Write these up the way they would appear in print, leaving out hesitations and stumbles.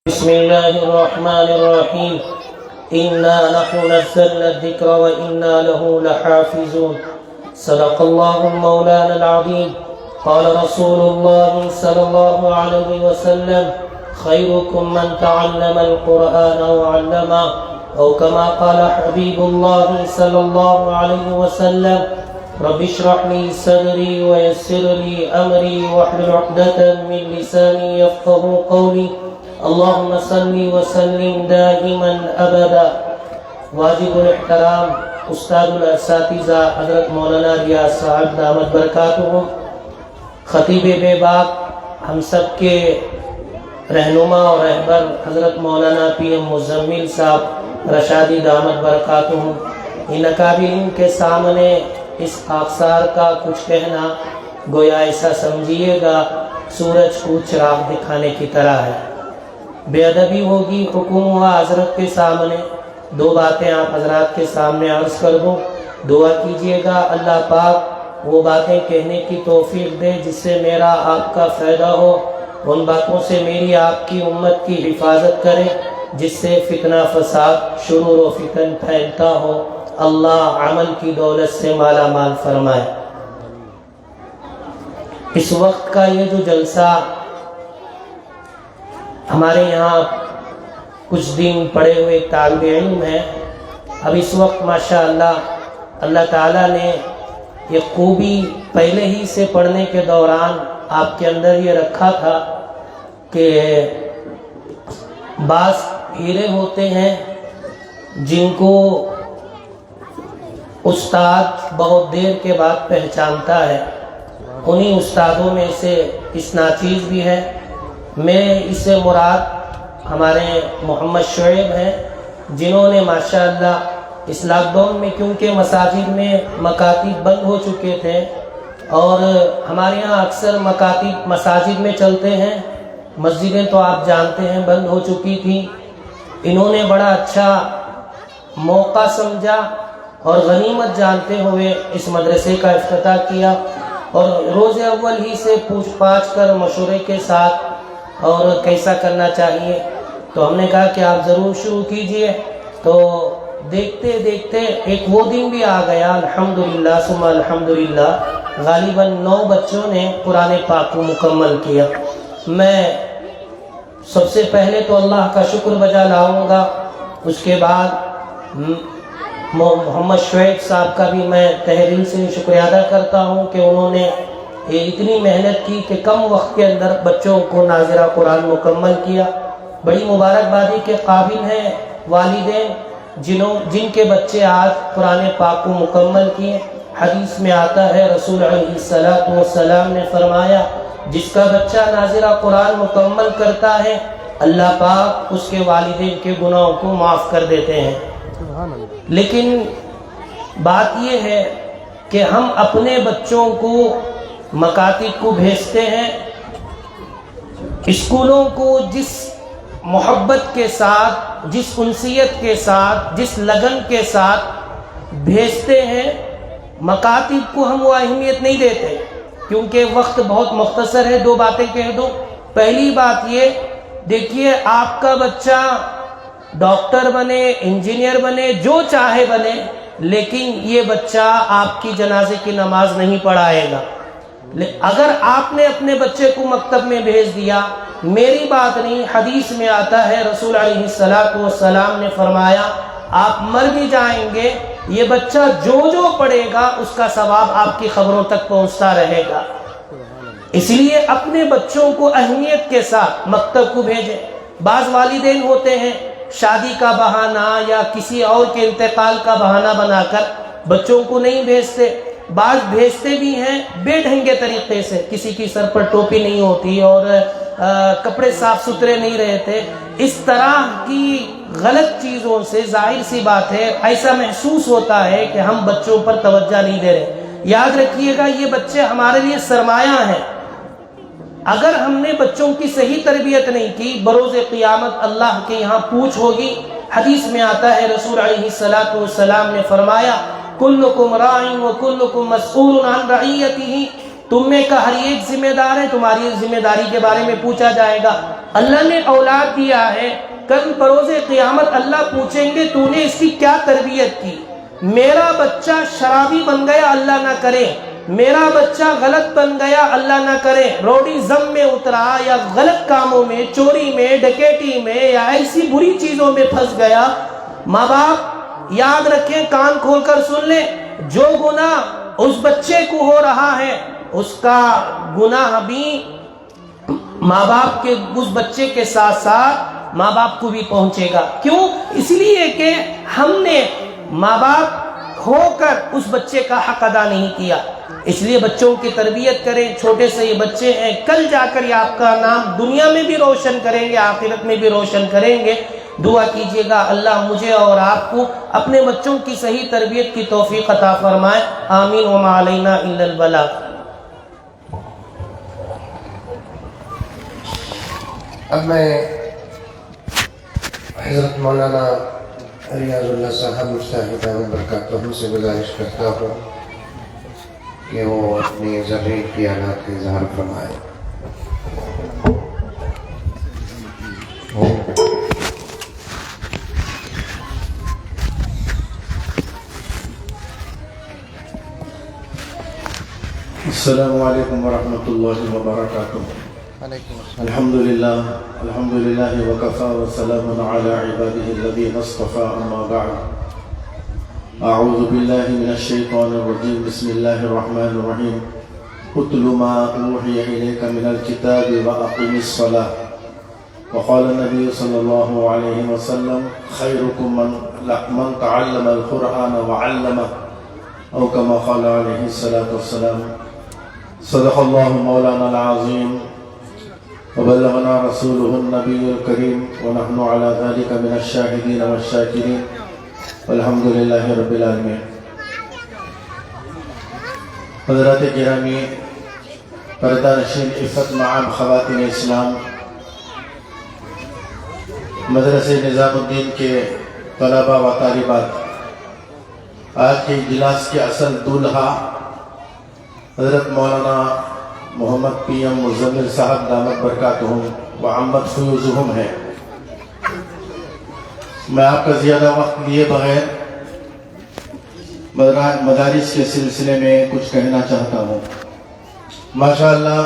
بسم الله الرحمن الرحيم إنا نحن نزلنا الذكر وإنا له لحافظون صدق الله مولانا العظيم قال رسول الله صلى الله عليه وسلم خيركم من تعلم القرآن وعلمه أو كما قال حبيب الله صلى الله عليه وسلم رب اشرح لي صدري ويسر لي أمري واحلل عقدة من لساني يفقهوا قولي اللهم صل وسلم دائما ابدا۔ واجب الاحترام استاد الاساتذہ حضرت مولانا ریاض صاحب دامت برکاتہم، خطیب بے باک، ہم سب کے رہنما اور رہبر حضرت مولانا پی ایم مزمل صاحب رشادی دامت برکاتہم، ان اکابرین کے سامنے اس خاکسار کا کچھ کہنا گویا ایسا سمجھیے گا سورج کو چراغ دکھانے کی طرح ہے۔ بے ادبی ہوگی حکم ہوا حضرت کے سامنے، دو باتیں آپ حضرات کے سامنے عرض کر دوں، دعا کیجئے گا اللہ پاک وہ باتیں کہنے کی توفیق دے جس سے میرا آپ کا فائدہ ہو، ان باتوں سے میری آپ کی امت کی حفاظت کرے جس سے فتنہ فساد شرور و فتن پھیلتا ہو، اللہ عمل کی دولت سے مالا مال فرمائے۔ اس وقت کا یہ جو جلسہ ہمارے یہاں کچھ دن پڑے ہوئے طالب علم ہیں، اب اس وقت ماشاءاللہ اللہ تعالیٰ نے یہ خوبی پہلے ہی سے پڑھنے کے دوران آپ کے اندر یہ رکھا تھا کہ بعض ہیرے ہوتے ہیں جن کو استاد بہت دیر کے بعد پہچانتا ہے، انہی استادوں میں سے اس ناچیز بھی ہے۔ میں اس سے مراد ہمارے محمد شعیب ہیں جنہوں نے ماشاءاللہ اس لاک ڈاؤن میں کیونکہ مساجد میں مکاتب بند ہو چکے تھے اور ہمارے یہاں اکثر مکاتب مساجد میں چلتے ہیں، مسجدیں تو آپ جانتے ہیں بند ہو چکی تھی، انہوں نے بڑا اچھا موقع سمجھا اور غنیمت جانتے ہوئے اس مدرسے کا افتتاح کیا اور روز اول ہی سے پوچھ پاچھ کر مشورے کے ساتھ اور کیسا کرنا چاہیے تو ہم نے کہا کہ آپ ضرور شروع کیجئے، تو دیکھتے دیکھتے ایک وہ دن بھی آ گیا الحمدللہ ثم الحمدللہ، غالباً 9 بچوں نے قرآن پاک کو مکمل کیا۔ میں سب سے پہلے تو اللہ کا شکر بجا لاؤں گا، اس کے بعد محمد شعیب صاحب کا بھی میں تہہ دل سے شکریہ ادا کرتا ہوں کہ انہوں نے یہ اتنی محنت کی کہ کم وقت کے اندر بچوں کو ناظرہ قرآن مکمل کیا۔ بڑی مبارکبادی کے قابل ہیں والدین جن کے بچے آج قرآن پاک کو مکمل کیے۔ حدیث میں آتا ہے رسول علیہ السلام نے فرمایا جس کا بچہ ناظرہ قرآن مکمل کرتا ہے اللہ پاک اس کے والدین کے گناہوں کو معاف کر دیتے ہیں۔ لیکن بات یہ ہے کہ ہم اپنے بچوں کو مکاتب کو بھیجتے ہیں، اسکولوں کو جس محبت کے ساتھ، جس انسیت کے ساتھ، جس لگن کے ساتھ بھیجتے ہیں، مکاتب کو ہم وہ اہمیت نہیں دیتے کیونکہ وقت بہت مختصر ہے۔ 2 باتیں کہہ دو۔ پہلی بات یہ دیکھیے، آپ کا بچہ ڈاکٹر بنے، انجینئر بنے، جو چاہے بنے، لیکن یہ بچہ آپ کی جنازے کی نماز نہیں پڑھائے گا۔ اگر آپ نے اپنے بچے کو مکتب میں بھیج دیا، میری بات نہیں، حدیث میں آتا ہے رسول علیہ السلام نے فرمایا آپ مر بھی جائیں گے، یہ بچہ جو پڑھے گا اس کا ثواب آپ کی خبروں تک پہنچتا رہے گا۔ اس لیے اپنے بچوں کو اہمیت کے ساتھ مکتب کو بھیجیں۔ بعض والدین ہوتے ہیں شادی کا بہانہ یا کسی اور کے انتقال کا بہانہ بنا کر بچوں کو نہیں بھیجتے، بعض بھیجتے بھی ہیں بے ڈھنگے طریقے سے، کسی کی سر پر ٹوپی نہیں ہوتی اور کپڑے صاف ستھرے نہیں رہتے، اس طرح کی غلط چیزوں سے ظاہر سی بات ہے ایسا محسوس ہوتا ہے کہ ہم بچوں پر توجہ نہیں دے رہے۔ یاد رکھیے گا یہ بچے ہمارے لیے سرمایہ ہیں، اگر ہم نے بچوں کی صحیح تربیت نہیں کی بروز قیامت اللہ کے یہاں پوچھ ہوگی۔ حدیث میں آتا ہے رسول علیہ السلام نے فرمایا کلکم راع وکلکم مسئول عن رعیتہ، تم میں کا ہر ایک ذمہ دار ہے، تمہاری ذمہ داری کے بارے میں پوچھا جائے گا۔ اللہ نے اولاد دیا ہے، کل بروز قیامت اللہ پوچھیں گے تو نے اس کی کیا تربیت کی؟ میرا بچہ شرابی بن گیا، اللہ نہ کرے، میرا بچہ غلط بن گیا، اللہ نہ کرے، روڈیزم میں اترا یا غلط کاموں میں، چوری میں، ڈکیٹی میں یا ایسی بری چیزوں میں پھنس گیا، ماں باپ یاد رکھیں، کان کھول کر سن لیں، جو گناہ اس بچے کو ہو رہا ہے اس کا گناہ بھی ماں باپ کے اس بچے کے ساتھ ساتھ ماں باپ کو بھی پہنچے گا۔ کیوں؟ اس لیے کہ ہم نے ماں باپ ہو کر اس بچے کا حق ادا نہیں کیا۔ اس لیے بچوں کی تربیت کریں، چھوٹے سے یہ بچے ہیں، کل جا کر یہ آپ کا نام دنیا میں بھی روشن کریں گے، آخرت میں بھی روشن کریں گے۔ دعا کیجئے گا اللہ مجھے اور آپ کو اپنے بچوں کی صحیح تربیت کی توفیق عطا فرمائے، آمین، وما علینا الا البلاغ۔ اب میں حضرت مولانا ریاض اللہ صاحب مفتاح دامت برکاتہ سے گزارش کرتا ہوں کہ وہ اپنی ذرعی خیالات کا اظہار فرمائے۔ السلام علیکم ورحمۃ اللہ وبرکاتہ۔ الحمدللہ وکفی وسلام علی عبادہ الذین اصطفی، اما بعد، اعوذ باللہ من الشیطان الرجیم، بسم اللہ الرحمن الرحیم، اتل ما اوحی الیک من الکتاب واقم الصلاۃ، وقال النبی صلی اللہ علیہ وسلم خیرکم من تعلم القرآن وعلمہ، او کما قال علیہ الصلاۃ والسلام۔ صدق اللہ مولانا العظیم وبلغنا رسوله النبی الکریم، ونحن على ذلك من الشاہدین والشاکرین، والحمد للہ رب العالمین۔ حضرات گرامی، پردہ نشین عفت معاب خواتین اسلام، مدرسہ نظام الدین کے طلباء و طالبات، آج کے اجلاس کے اصل دولہا حضرت مولانا محمد پی ایم مزمل صاحب دامت برکاتہم وعمت فیوزہم ہے۔ میں آپ کا زیادہ وقت لیے بغیر مدارس کے سلسلے میں کچھ کہنا چاہتا ہوں۔ ماشاءاللہ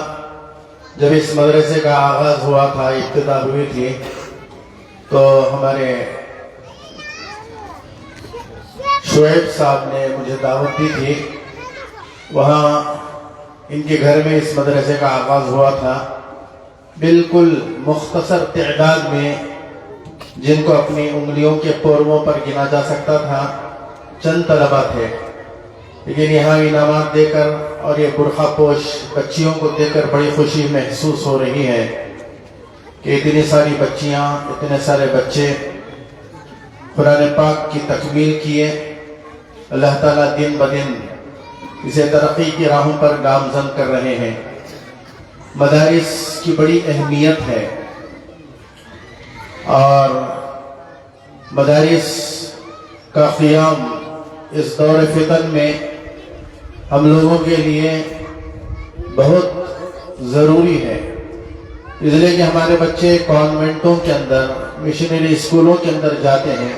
جب اس مدرسے کا آغاز ہوا تھا، ابتدا ہوئی تھی، تو ہمارے شعیب صاحب نے مجھے دعوت دی تھی، وہاں ان کے گھر میں اس مدرسے کا آغاز ہوا تھا۔ بالکل مختصر تعداد میں، جن کو اپنی انگلیوں کے پوروں پر گنا جا سکتا تھا، چند طلباء تھے، لیکن یہاں انعامات دے کر اور یہ برقع پوش بچیوں کو دیکھ کر بڑی خوشی محسوس ہو رہی ہے کہ اتنی ساری بچیاں، اتنے سارے بچے قرآن پاک کی تکمیل کیے۔ اللہ تعالیٰ دن بدن اسے ترقی کی راہوں پر گامزن کر رہے ہیں۔ مدارس کی بڑی اہمیت ہے، اور مدارس کا قیام اس دور فتن میں ہم لوگوں کے لیے بہت ضروری ہے، اس لیے کہ ہمارے بچے کانوینٹوں کے اندر، مشنری اسکولوں کے اندر جاتے ہیں،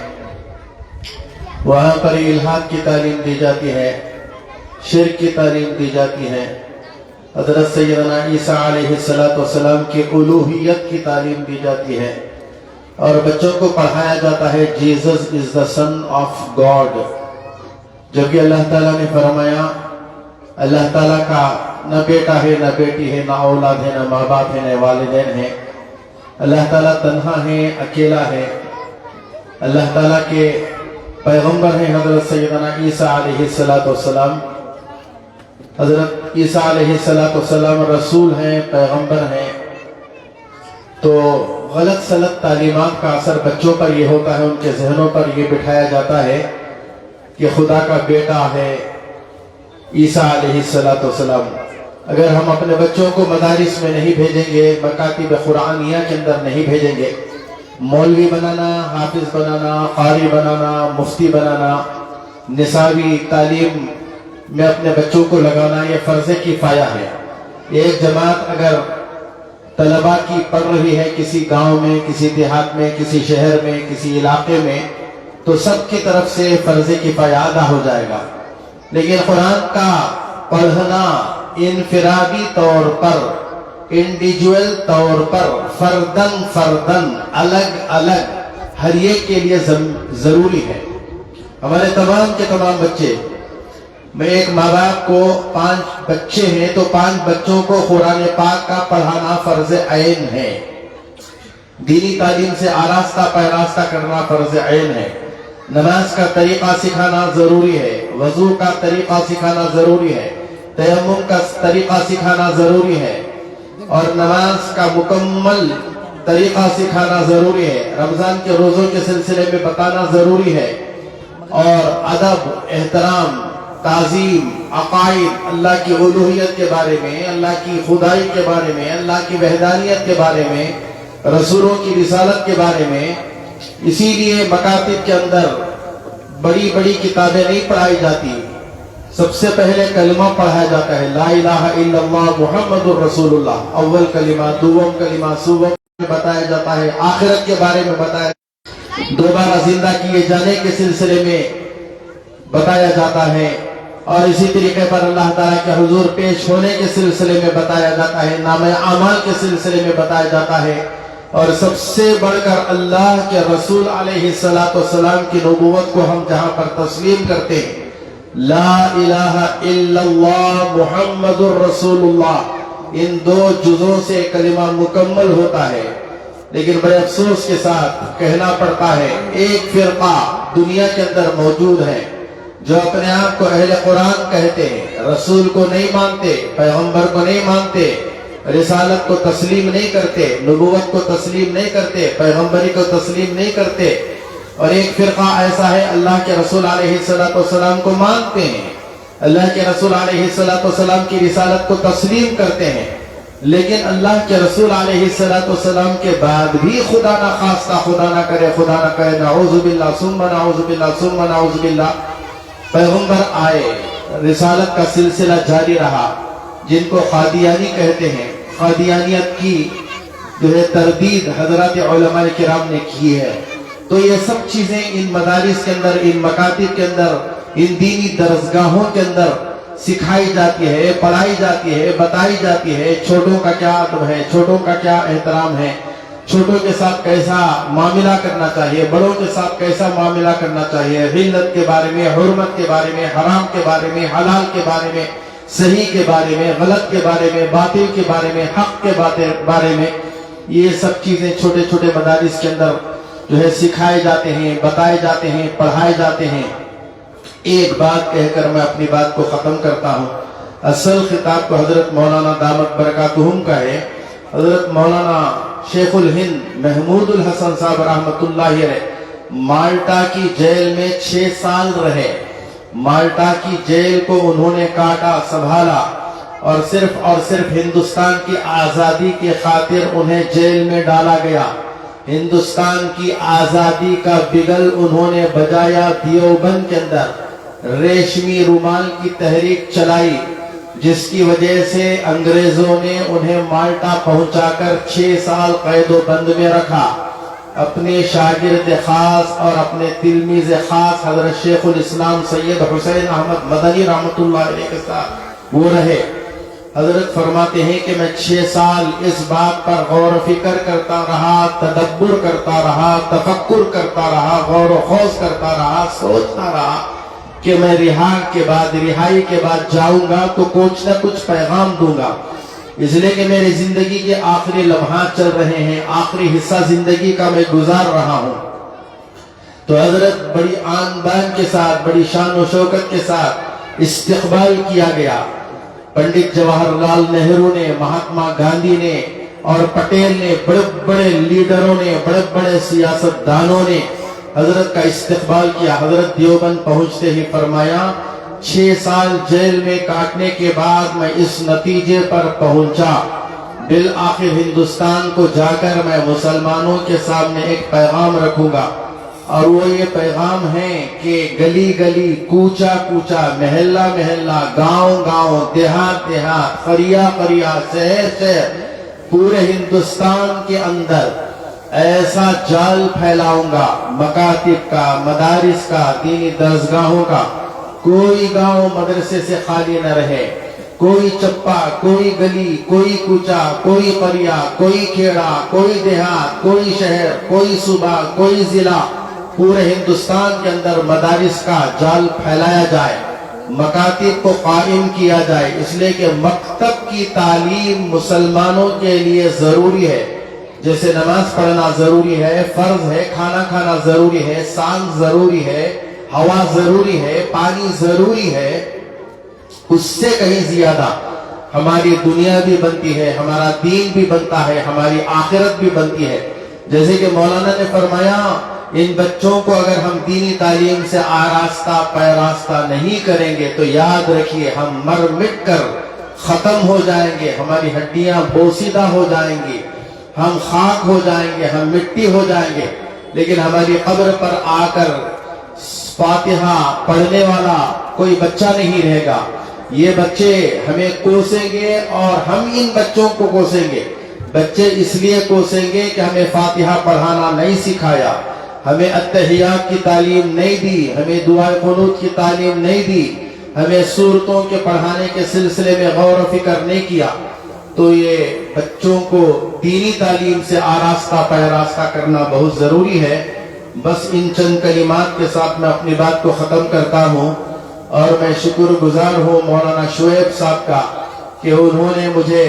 وہاں پر الحاد کی تعلیم دی جاتی ہے، شرک کی تعلیم دی جاتی ہے، حضرت سیدنا عیسیٰ علیہ السلام کی الوہیت کی تعلیم دی جاتی ہے، اور بچوں کو پڑھایا جاتا ہے Jesus is the son of God, جبکہ اللہ تعالیٰ نے فرمایا اللہ تعالیٰ کا نہ بیٹا ہے، نہ بیٹی ہے، نہ اولاد ہے، نہ ماں باپ ہے، نہ والدین ہے۔ اللہ تعالیٰ تنہا ہے، اکیلا ہے۔ اللہ تعالیٰ کے پیغمبر ہیں حضرت سیدنا عیسیٰ علیہ السلام۔ حضرت عیسیٰ علیہ السلام رسول ہیں، پیغمبر ہیں، تو غلط سلط تعلیمات کا اثر بچوں پر یہ ہوتا ہے، ان کے ذہنوں پر یہ بٹھایا جاتا ہے کہ خدا کا بیٹا ہے عیسیٰ علیہ السلام۔ اگر ہم اپنے بچوں کو مدارس میں نہیں بھیجیں گے، مکاتب قرآنیہ کے اندر نہیں بھیجیں گے، مولوی بنانا، حافظ بنانا، قاری بنانا، مفتی بنانا، نصابی تعلیم میں اپنے بچوں کو لگانا، یہ فرض کفایہ ہے۔ ایک جماعت اگر طلباء کی پڑھ رہی ہے کسی گاؤں میں، کسی دیہات میں، کسی شہر میں، کسی علاقے میں، تو سب کی طرف سے فرض کفایہ ادا ہو جائے گا. لیکن قرآن کا پڑھنا انفرادی طور پر، انڈیویجول طور پر، فردن فردن، الگ الگ ہر ایک کے لیے ضروری ہے. ہمارے تمام کے تمام بچے، میں ایک ماں باپ کو 5 بچے ہیں تو 5 بچوں کو قرآن پاک کا پڑھانا فرض عین ہے. دینی تعلیم سے آراستہ پیراستہ کرنا فرض عین ہے. نماز کا طریقہ سکھانا ضروری ہے، وضو کا طریقہ سکھانا ضروری ہے، تیمم کا طریقہ سکھانا ضروری ہے، اور نماز کا مکمل طریقہ سکھانا ضروری ہے. رمضان کے روزوں کے سلسلے میں بتانا ضروری ہے، اور ادب، احترام، تعظیم، عقائد، اللہ کی الوہیت کے بارے میں، اللہ کی خدائی کے بارے میں، اللہ کی وحدانیت کے بارے میں، رسولوں کی رسالت کے بارے میں. اسی لیے مکاتب کے اندر بڑی بڑی کتابیں نہیں پڑھائی جاتی. سب سے پہلے کلمہ پڑھایا جاتا ہے، لا الہ الا اللہ محمد الرسول اللہ. اول کلمہ، دوم کلمہ، سوم بتایا جاتا ہے، آخرت کے بارے میں بتایا، دوبارہ زندہ کیے جانے کے سلسلے میں بتایا جاتا ہے، اور اسی طریقے پر اللہ تعالیٰ کے حضور پیش ہونے کے سلسلے میں بتایا جاتا ہے، نامہ اعمال کے سلسلے میں بتایا جاتا ہے. اور سب سے بڑھ کر اللہ کے رسول علیہ السلام کی نبوت کو ہم جہاں پر تسلیم کرتے ہیں، لا الہ الا اللہ محمد الرسول اللہ، ان 2 جزوں سے کلمہ مکمل ہوتا ہے. لیکن بڑے افسوس کے ساتھ کہنا پڑتا ہے، ایک فرقہ دنیا کے اندر موجود ہے جو اپنے آپ کو اہل قرآن کہتے ہیں، رسول کو نہیں مانتے، پیغمبر کو نہیں مانتے، رسالت کو تسلیم نہیں کرتے، نبوت کو تسلیم نہیں کرتے، پیغمبری کو تسلیم نہیں کرتے. اور ایک فرقہ ایسا ہے اللہ کے رسول علیہ السلام کو مانتے ہیں، اللہ کے رسول علیہ السلام کی رسالت کو تسلیم کرتے ہیں، لیکن اللہ کے رسول علیہ السلام کے بعد بھی خدا نہ خواستہ، خدا نہ کرے، نعوذ باللہ ثم نعوذ باللہ ثم نعوذ باللہ، پیغمبر آئے، رسالت کا سلسلہ جاری رہا، جن کو قادیانی کہتے ہیں. قادیانیت کی جو ہے تردید حضرات علماء کرام نے کی ہے. تو یہ سب چیزیں ان مدارس کے اندر، ان مکاتب کے اندر، ان دینی درسگاہوں کے اندر سکھائی جاتی ہے، پڑھائی جاتی ہے، بتائی جاتی ہے. چھوٹوں کا کیا ادب ہے، چھوٹوں کا کیا احترام ہے، چھوٹوں کے ساتھ کیسا معاملہ کرنا چاہیے، بڑوں کے ساتھ کیسا معاملہ کرنا چاہیے، غلت کے بارے میں، حرمت کے بارے میں، حرام کے بارے میں، حلال کے بارے میں، صحیح کے بارے میں، غلط کے بارے میں، باطل کے بارے میں، حق کے بارے میں. یہ سب چیزیں چھوٹے چھوٹے مدارس کے اندر جو ہے سکھائے جاتے ہیں، بتائے جاتے ہیں، پڑھائے جاتے ہیں. ایک بات کہہ کر میں اپنی بات کو ختم کرتا ہوں. اصل خطاب کو حضرت مولانا دامت برکاتہم کا ہے. حضرت مولانا شیخ الہند محمود الحسن صاحب رحمت اللہ علیہ مالٹا کی جیل میں 6 سال رہے. مالٹا کی جیل کو انہوں نے کاٹا، سنبھالا، اور صرف ہندوستان کی آزادی کی خاطر انہیں جیل میں ڈالا گیا. ہندوستان کی آزادی کا بگل انہوں نے بجایا. دیوبند کے اندر ریشمی رومال کی تحریک چلائی، جس کی وجہ سے انگریزوں نے انہیں مالٹا پہنچا کر 6 سال قید و بند میں رکھا. اپنے شاگرد خاص اور اپنے تلمیذ خاص حضرت شیخ الاسلام سید حسین احمد مدنی رحمت اللہ علیہ کے ساتھ وہ رہے. حضرت فرماتے ہیں کہ میں 6 سال اس بات پر غور و فکر کرتا رہا، تدبر کرتا رہا، تفکر کرتا رہا، غور و خوض کرتا رہا، سوچتا رہا کہ میں رہائی کے بعد جاؤں گا تو کچھ نہ کچھ پیغام دوں گا. اس لیے کہ میری زندگی کے آخری لمحات چل رہے ہیں، آخری حصہ زندگی کا میں گزار رہا ہوں. تو حضرت بڑی آن بان کے ساتھ، بڑی شان و شوکت کے ساتھ استقبال کیا گیا. پنڈت جواہر لال نہرو نے، مہاتما گاندھی نے اور پٹیل نے، بڑے بڑے لیڈروں نے، بڑے بڑے سیاست دانوں نے حضرت کا استقبال کیا. حضرت دیوبند پہنچتے ہی فرمایا 6 سال جیل میں کاٹنے کے بعد میں اس نتیجے پر پہنچا، بالآخر ہندوستان کو جا کر میں مسلمانوں کے سامنے ایک پیغام رکھوں گا. اور وہ یہ پیغام ہے کہ گلی گلی، کوچا کوچا، محلہ محلہ، گاؤں گاؤں، دیہات دیہات، قریہ قریہ، شہر شہر، پورے ہندوستان کے اندر ایسا جال پھیلاؤں گا، مکاتب کا، مدارس کا، دینی درسگاہوں کا، کوئی گاؤں مدرسے سے خالی نہ رہے، کوئی چپا، کوئی گلی، کوئی کوچا، کوئی قریہ، کوئی کھیڑا، کوئی دیہات، کوئی شہر، کوئی صوبہ، کوئی ضلع، پورے ہندوستان کے اندر مدارس کا جال پھیلایا جائے، مکاتب کو قائم کیا جائے، اس لیے کہ مکتب کی تعلیم مسلمانوں کے لیے ضروری ہے۔ جیسے نماز پڑھنا ضروری ہے، فرض ہے، کھانا کھانا ضروری ہے، سانس ضروری ہے، ہوا ضروری ہے، پانی ضروری ہے، اس سے کہیں زیادہ ہماری دنیا بھی بنتی ہے، ہمارا دین بھی بنتا ہے، ہماری آخرت بھی بنتی ہے۔ جیسے کہ مولانا نے فرمایا، ان بچوں کو اگر ہم دینی تعلیم سے آراستہ پیراستہ نہیں کریں گے تو یاد رکھیے ہم مر مٹ کر ختم ہو جائیں گے، ہماری ہڈیاں بوسیدہ ہو جائیں گی، ہم خاک ہو جائیں گے، ہم مٹی ہو جائیں گے، لیکن ہماری قبر پر آ کر فاتحہ پڑھنے والا کوئی بچہ نہیں رہے گا۔ یہ بچے ہمیں کوسیں گے اور ہم ان بچوں کو کوسیں گے۔ بچے اس لیے کوسیں گے کہ ہمیں فاتحہ پڑھانا نہیں سکھایا، ہمیں اتحیات کی تعلیم نہیں دی، ہمیں دعائے قنوت کی تعلیم نہیں دی، ہمیں سورتوں کے پڑھانے کے سلسلے میں غور و فکر نہیں کیا۔ تو یہ بچوں کو دینی تعلیم سے آراستہ پیراستہ کرنا بہت ضروری ہے۔ بس ان چند کلمات کے ساتھ میں اپنی بات کو ختم کرتا ہوں، اور میں شکر گزار ہوں مولانا شعیب صاحب کا کہ انہوں نے مجھے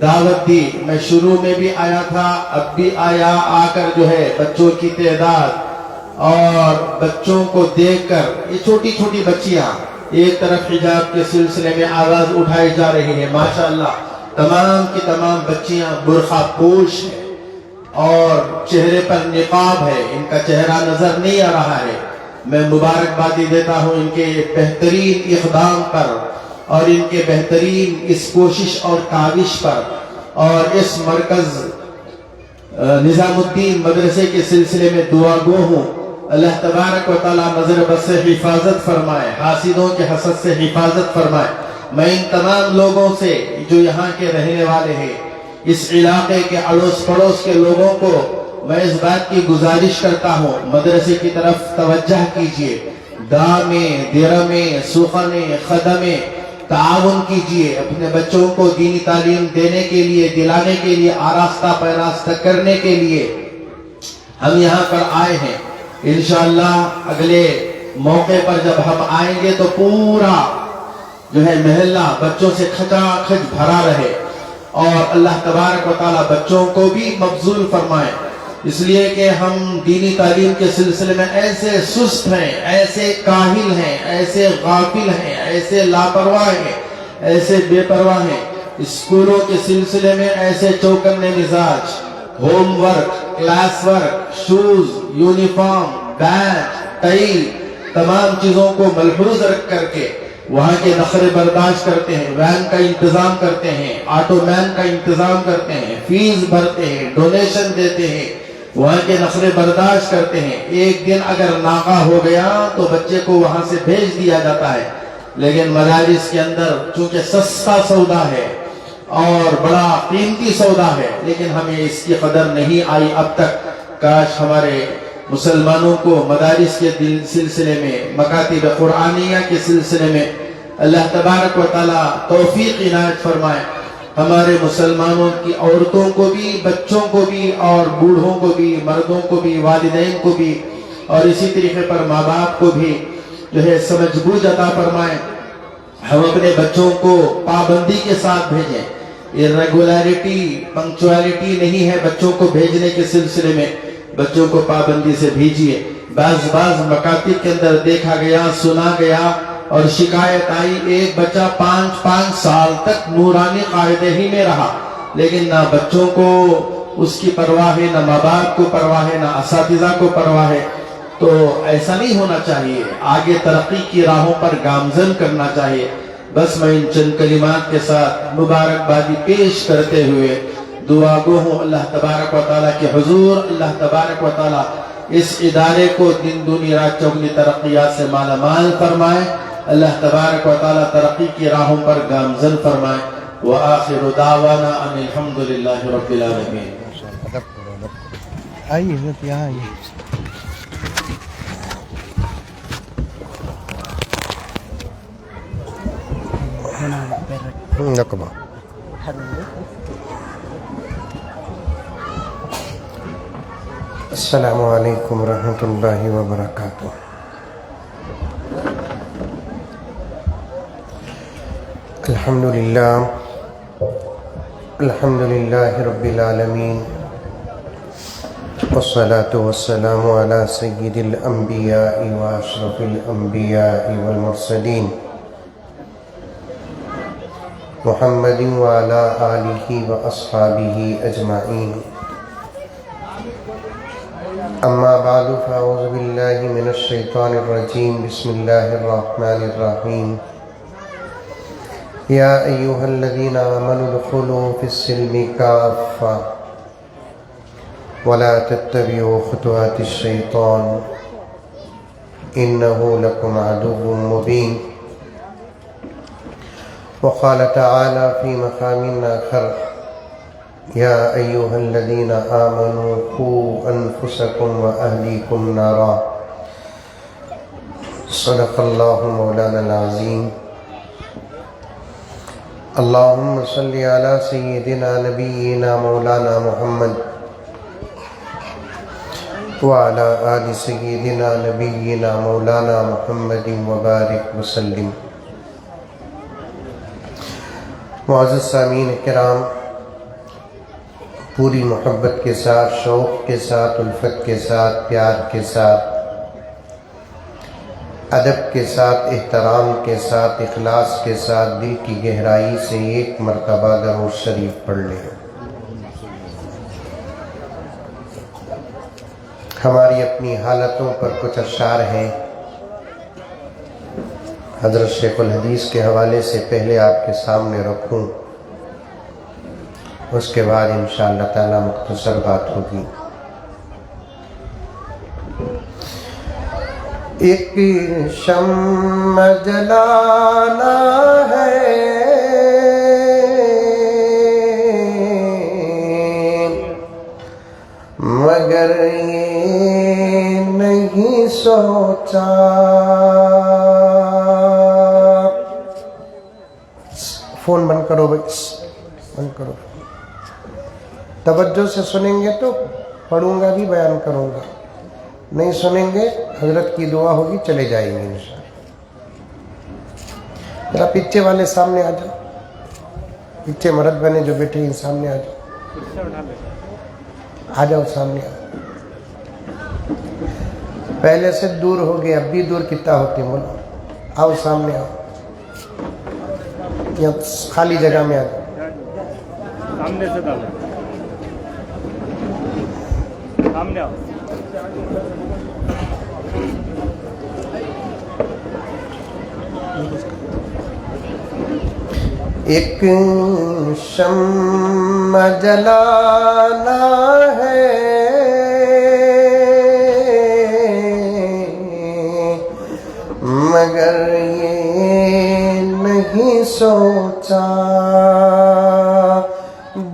دعوت دی۔ میں شروع میں بھی آیا تھا، اب بھی آیا، آ کر جو ہے بچوں کی تعداد اور بچوں کو دیکھ کر، یہ چھوٹی چھوٹی بچیاں ایک طرف حجاب کے سلسلے میں آواز اٹھائی جا رہی ہے، ماشاءاللہ تمام کی تمام بچیاں برقع پوش ہیں اور چہرے پر نقاب ہے، ان کا چہرہ نظر نہیں آ رہا ہے۔ میں مبارکبادی دیتا ہوں ان کے بہترین اقدام پر اور ان کے بہترین اس کوشش اور کاوش پر، اور اس مرکز نظام الدین مدرسے کے سلسلے میں دعا گو ہوں۔ اللہ تبارک و تعالی نظر بد سے حفاظت فرمائے، حاسدوں کے حسد سے حفاظت فرمائے۔ میں ان تمام لوگوں سے جو یہاں کے رہنے والے ہیں، اس علاقے کے اڑوس پڑوس کے لوگوں کو میں اس بات کی گزارش کرتا ہوں، مدرسے کی طرف توجہ کیجئے، دامیں درمیں سخنیں خدمیں تعاون کیجئے، اپنے بچوں کو دینی تعلیم دینے کے لیے، دلانے کے لیے، آراستہ پیراستہ کرنے کے لیے ہم یہاں پر آئے ہیں۔ انشاءاللہ اگلے موقع پر جب ہم آئیں گے تو پورا جو ہے محلہ بچوں سے کھچا کھچ بھرا رہے، اور اللہ تبارک و تعالی بچوں کو بھی مبذول فرمائے، اس لیے کہ ہم دینی تعلیم کے سلسلے میں ایسے سست ہیں، ایسے کاہل ہیں، ایسے غافل ہیں، ایسے لاپرواہ ہیں، ایسے بے پرواہ ہیں۔ اسکولوں کے سلسلے میں ایسے چوکنے مزاج، homework, classwork, shoes, uniform, badge, tie, تمام چیزوں کو ملحوظ رکھ کر کے وہاں کے نخرے برداشت کرتے ہیں، وین کا انتظام کرتے ہیں، آٹو مین کا انتظام کرتے ہیں، فیس بھرتے ہیں، ڈونیشن دیتے ہیں، وہاں کے نخرے برداشت کرتے ہیں۔ ایک دن اگر ناغہ ہو گیا تو بچے کو وہاں سے بھیج دیا جاتا ہے، لیکن مدارس کے اندر چونکہ سستا سودا ہے اور بڑا قیمتی سودا ہے، لیکن ہمیں اس کی قدر نہیں آئی اب تک۔ کاش ہمارے مسلمانوں کو مدارس کے سلسلے میں، مکاتب قرآنیہ کے سلسلے میں اللہ تبارک و تعالی توفیق عنایت فرمائے، ہمارے مسلمانوں کی عورتوں کو بھی، بچوں کو بھی، اور بوڑھوں کو بھی، مردوں کو بھی، والدین کو بھی، اور اسی طریقے پر ماں باپ کو بھی جو ہے سمجھ بوجھ عطا فرمائے۔ ہم اپنے بچوں کو پابندی کے ساتھ بھیجیں، ریگولیرٹی پنکچویلٹی نہیں ہے بچوں کو بھیجنے کے سلسلے میں، بچوں کو پابندی سے بھیجیے۔ بعض مکاتب کے اندر دیکھا گیا، سنا گیا اور شکایت آئی، ایک بچہ 5 سال تک نورانی قاعدے ہی میں رہا، لیکن نہ بچوں کو اس کی پرواہ ہے، نہ ماں باپ کو پرواہ ہے، نہ اساتذہ کو پرواہ ہے۔ تو ایسا نہیں ہونا چاہیے، آگے ترقی کی راہوں پر گامزن کرنا چاہیے۔ بس میں ان چند کلمات کے ساتھ مبارکبادی پیش کرتے ہوئے دعا گو ہوں اللہ تبارک و تعالیٰ کے حضور، اللہ تبارک و تعالیٰ اس ادارے کو دن دنیا رات چوگنی ترقیات سے مالا مال فرمائے. اللہ تبارک و تعالی ترقی کی راہوں پر گامزن فرمائے. وآخر دعوانا ان الحمدللہ رب العالمین. آئیے حضرت یہاں آئیے. نقبہ. السلام علیکم ورحمۃ اللہ وبرکاتہ. الحمد للہ رب العالمین والصلاة والسلام على سید الانبیاء واشرف الانبیاء والمرسلین محمد وعلى آلہ واصحابہ اجمعین. اما بعد فاعوذ باللہ من الشیطان الرجیم. بسم اللہ الرحمن الرحیم. یا ایہا الذین آمنوا ادخلوا فی السلم کافہ ولا تتبعوا خطوات الشیطان انہ لکم عدو مبین. وقال تعالی فی مقام آخر یا ایہا الذین آمنوا قوا انفسکم واہلیکم نارا. صدق اللہ مولانا العظیم. اللہم صلی علی سیدنا نبینا مولانا محمد وعلی آل سیدنا نبینا مولانا محمد وبارک وسلم. معزز سامعین کرام، پوری محبت کے ساتھ، شوق کے ساتھ، الفت کے ساتھ، پیار کے ساتھ، ادب کے ساتھ، احترام کے ساتھ، اخلاص کے ساتھ، دل کی گہرائی سے ایک مرتبہ درود شریف پڑھ لیں. ہماری اپنی حالتوں پر کچھ اشعار ہیں. حضرت شیخ الحدیث کے حوالے سے پہلے آپ کے سامنے رکھوں، اس کے بعد انشاءاللہ تعالی مختصر بات ہوگی. ایک شمع جلانا ہے مگر یہ نہیں سوچا. فون بند کرو بھائی، بند کرو. توجہ سے سنیں گے تو پڑھوں گا بھی، بیان کروں گا. نہیں سنیں گے حضرت کی دعا ہوگی، چلے جائیں گے انشاءاللہ. ذرا پیچھے والے سامنے آ جاؤ، پیچھے مرد بنے جو بیٹھے ہیں سامنے آ جاؤ، آ جاؤ سامنے آ. پہلے سے دور ہو گئے، اب بھی دور کتنا ہوتے بولو. آؤ سامنے آؤ، یہاں خالی جگہ میں آ جاؤ. سامنے سے ڈالو، سامنے آؤ. ایک شمع جلانا ہے مگر یہ نہیں سوچا.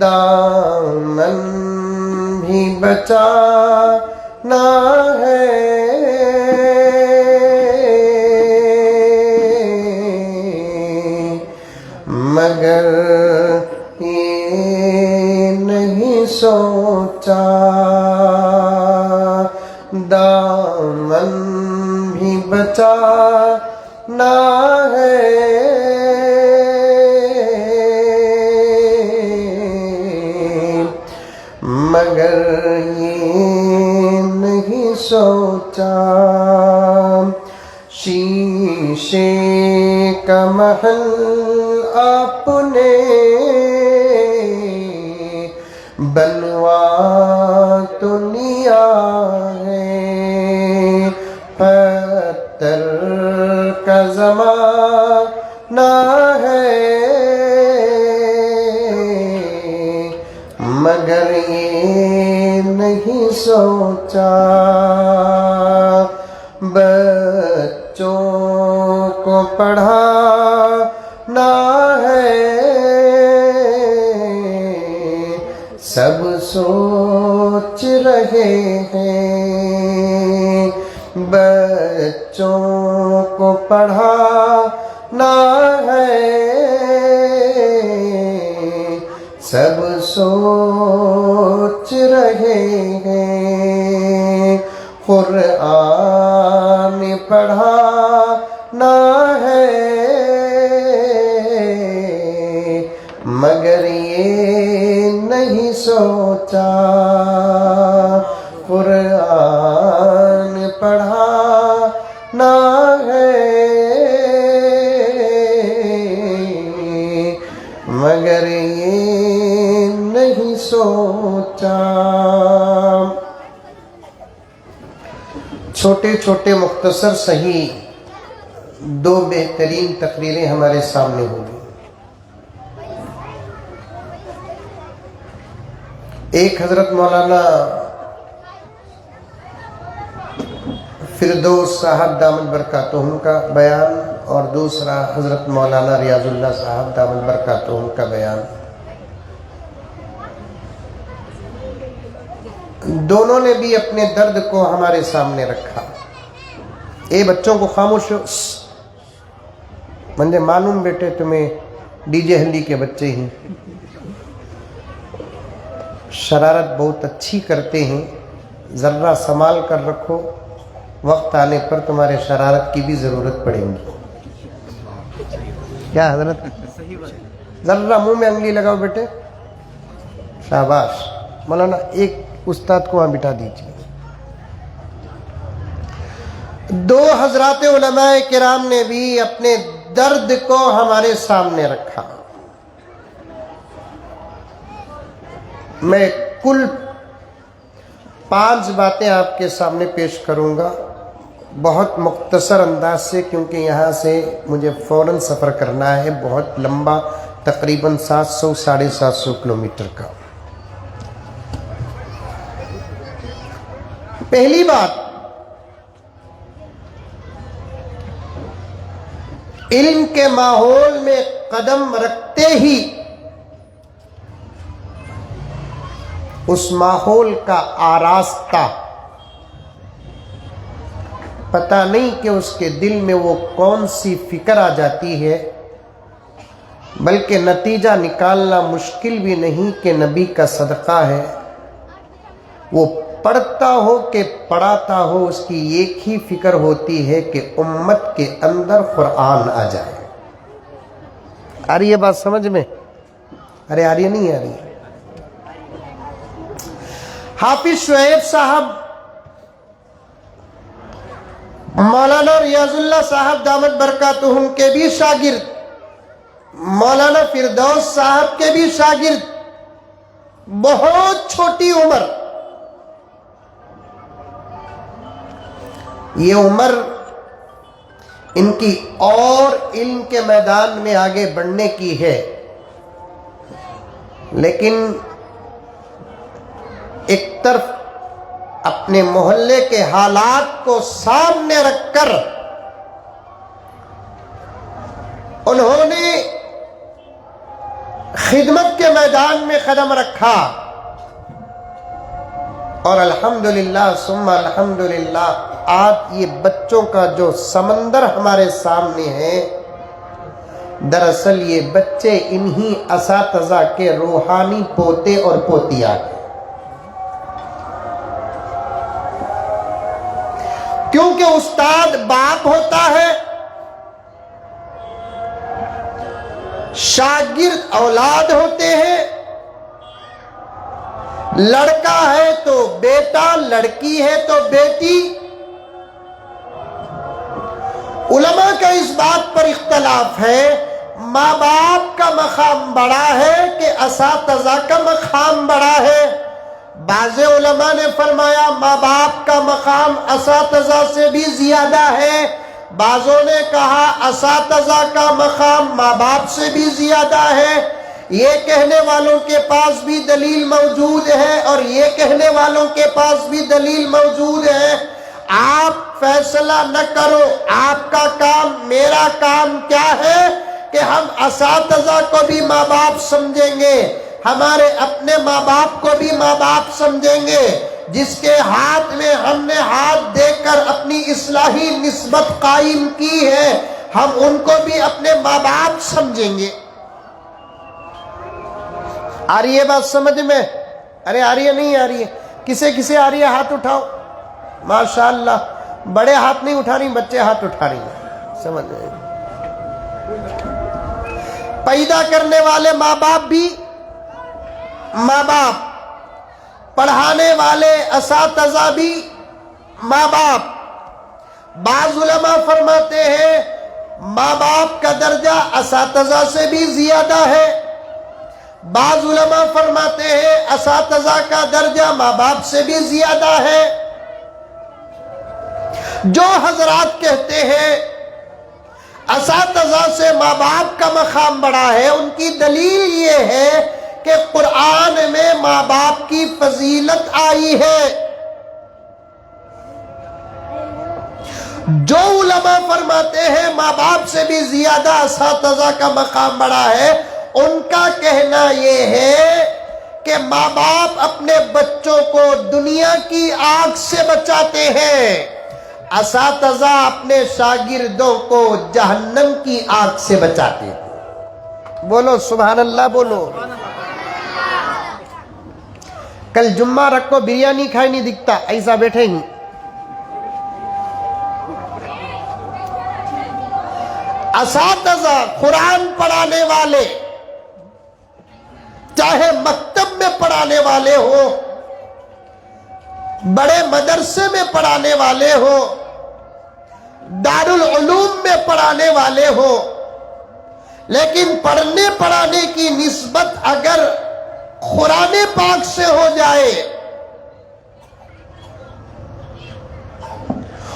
دامن بھی بچانا ہے مگر یہ نہیں سوچا. دامن بھی بچانا ہے مگر یہ نہیں سوچا. شیشے کا محل آپ نے بنوا تو لیا ہے. پتھر کا زمانہ ہے مگر یہ نہیں سوچا بچوں کو پڑھانا ہے سب سوچ رہے ہیں بچوں کو پڑھانا ہے سب سوچ رہے ہیں قرآن پڑھانا ہے مگر یہ نہیں سوچا قرآن پڑھانا ہے مگر یہ نہیں سوچا. چھوٹے چھوٹے مختصر صحیح دو بہترین تقریریں ہمارے سامنے ہوگی. ایک حضرت مولانا فردوس صاحب دامت برکاتہم کا بیان اور دوسرا حضرت مولانا ریاض اللہ صاحب دامت برکاتہم کا بیان. دونوں نے بھی اپنے درد کو ہمارے سامنے رکھا. اے بچوں کو خاموش ہو، مجھے معلوم بیٹے تمہیں ڈی جے ہلی کے بچے ہیں، شرارت بہت اچھی کرتے ہیں، ذرہ سنبھال کر رکھو، وقت آنے پر تمہارے شرارت کی بھی ضرورت پڑے گی. کیا حضرت؟ ذرہ منہ میں انگلی لگاؤ بیٹے. شاباش. مولانا ایک استاد کو وہاں بٹھا دیجیے. دو حضرات علماء کرام نے بھی اپنے درد کو ہمارے سامنے رکھا. میں کل 5 باتیں آپ کے سامنے پیش کروں گا بہت مختصر انداز سے، کیونکہ یہاں سے مجھے فوراً سفر کرنا ہے، بہت لمبا، تقریباً 700-750 کلومیٹر کا. پہلی بات، علم کے ماحول میں قدم رکھتے ہی اس ماحول کا آراستہ پتہ نہیں کہ اس کے دل میں وہ کون سی فکر آ جاتی ہے، بلکہ نتیجہ نکالنا مشکل بھی نہیں کہ نبی کا صدقہ ہے. وہ پڑھتا ہو کہ پڑھاتا ہو، اس کی ایک ہی فکر ہوتی ہے کہ امت کے اندر قرآن آ جائے. آ رہی ہے بات سمجھ میں؟ ارے آ رہی ہے نہیں آ رہی ہے؟ حافظ شعیب صاحب مولانا ریاض اللہ صاحب دامت برکاتہم کے بھی شاگرد، مولانا فردوس صاحب کے بھی شاگرد، بہت چھوٹی عمر. یہ عمر ان کی اور علم کے میدان میں آگے بڑھنے کی ہے، لیکن ایک طرف اپنے محلے کے حالات کو سامنے رکھ کر انہوں نے خدمت کے میدان میں قدم رکھا، اور الحمدللہ ثم الحمدللہ آج یہ بچوں کا جو سمندر ہمارے سامنے ہے، دراصل یہ بچے انہی اساتذہ کے روحانی پوتے اور پوتیاں ہیں. کیونکہ استاد باپ ہوتا ہے، شاگرد اولاد ہوتے ہیں. لڑکا ہے تو بیٹا، لڑکی ہے تو بیٹی. علماء کا اس بات پر اختلاف ہے، ماں باپ کا مقام بڑا ہے کہ اساتذہ کا مقام بڑا ہے. بعض علماء نے فرمایا ماں باپ کا مقام اساتذہ سے بھی زیادہ ہے، بعضوں نے کہا اساتذہ کا مقام ماں باپ سے بھی زیادہ ہے. یہ کہنے والوں کے پاس بھی دلیل موجود ہے اور یہ کہنے والوں کے پاس بھی دلیل موجود ہے. آپ فیصلہ نہ کرو. آپ کا کام، میرا کام کیا ہے کہ ہم اساتذہ کو بھی ماں باپ سمجھیں گے، ہمارے اپنے ماں باپ کو بھی ماں باپ سمجھیں گے. جس کے ہاتھ میں ہم نے ہاتھ دے کر اپنی اصلاحی نسبت قائم کی ہے، ہم ان کو بھی اپنے ماں باپ سمجھیں گے. آ رہی ہے بات سمجھ میں؟ ارے آ رہی ہے نہیں آ رہی ہے؟ کسے آ رہی ہے ہاتھ اٹھاؤ. ماشاءاللہ، بڑے ہاتھ نہیں اٹھا رہی، بچے ہاتھ اٹھا رہی ہیں. سمجھ میں؟ پیدا کرنے والے ماں باپ بھی ماں باپ، پڑھانے والے اساتذہ بھی ماں باپ. بعض علماء فرماتے ہیں ماں باپ کا درجہ اساتذہ سے بھی زیادہ ہے. بعض علماء فرماتے ہیں اساتذہ کا درجہ ماں باپ سے بھی زیادہ ہے. جو حضرات کہتے ہیں اساتذہ سے ماں باپ کا مقام بڑا ہے، ان کی دلیل یہ ہے کہ قرآن میں ماں باپ کی فضیلت آئی ہے. جو علماء فرماتے ہیں ماں باپ سے بھی زیادہ اساتذہ کا مقام بڑا ہے، ان کا کہنا یہ ہے کہ ماں باپ اپنے بچوں کو دنیا کی آگ سے بچاتے ہیں، اساتذہ اپنے شاگردوں کو جہنم کی آگ سے بچاتے ہیں. بولو سبحان اللہ، بولو. کل جمعہ رکھو، بریانی کھائی نہیں دکھتا، ایسا بیٹھے ہی. اساتذہ، قرآن پڑھانے والے، چاہے مکتب میں پڑھانے والے ہو، بڑے مدرسے میں پڑھانے والے ہو، دارالعلوم میں پڑھانے والے ہو، لیکن پڑھنے پڑھانے کی نسبت اگر قرآن پاک سے ہو جائے،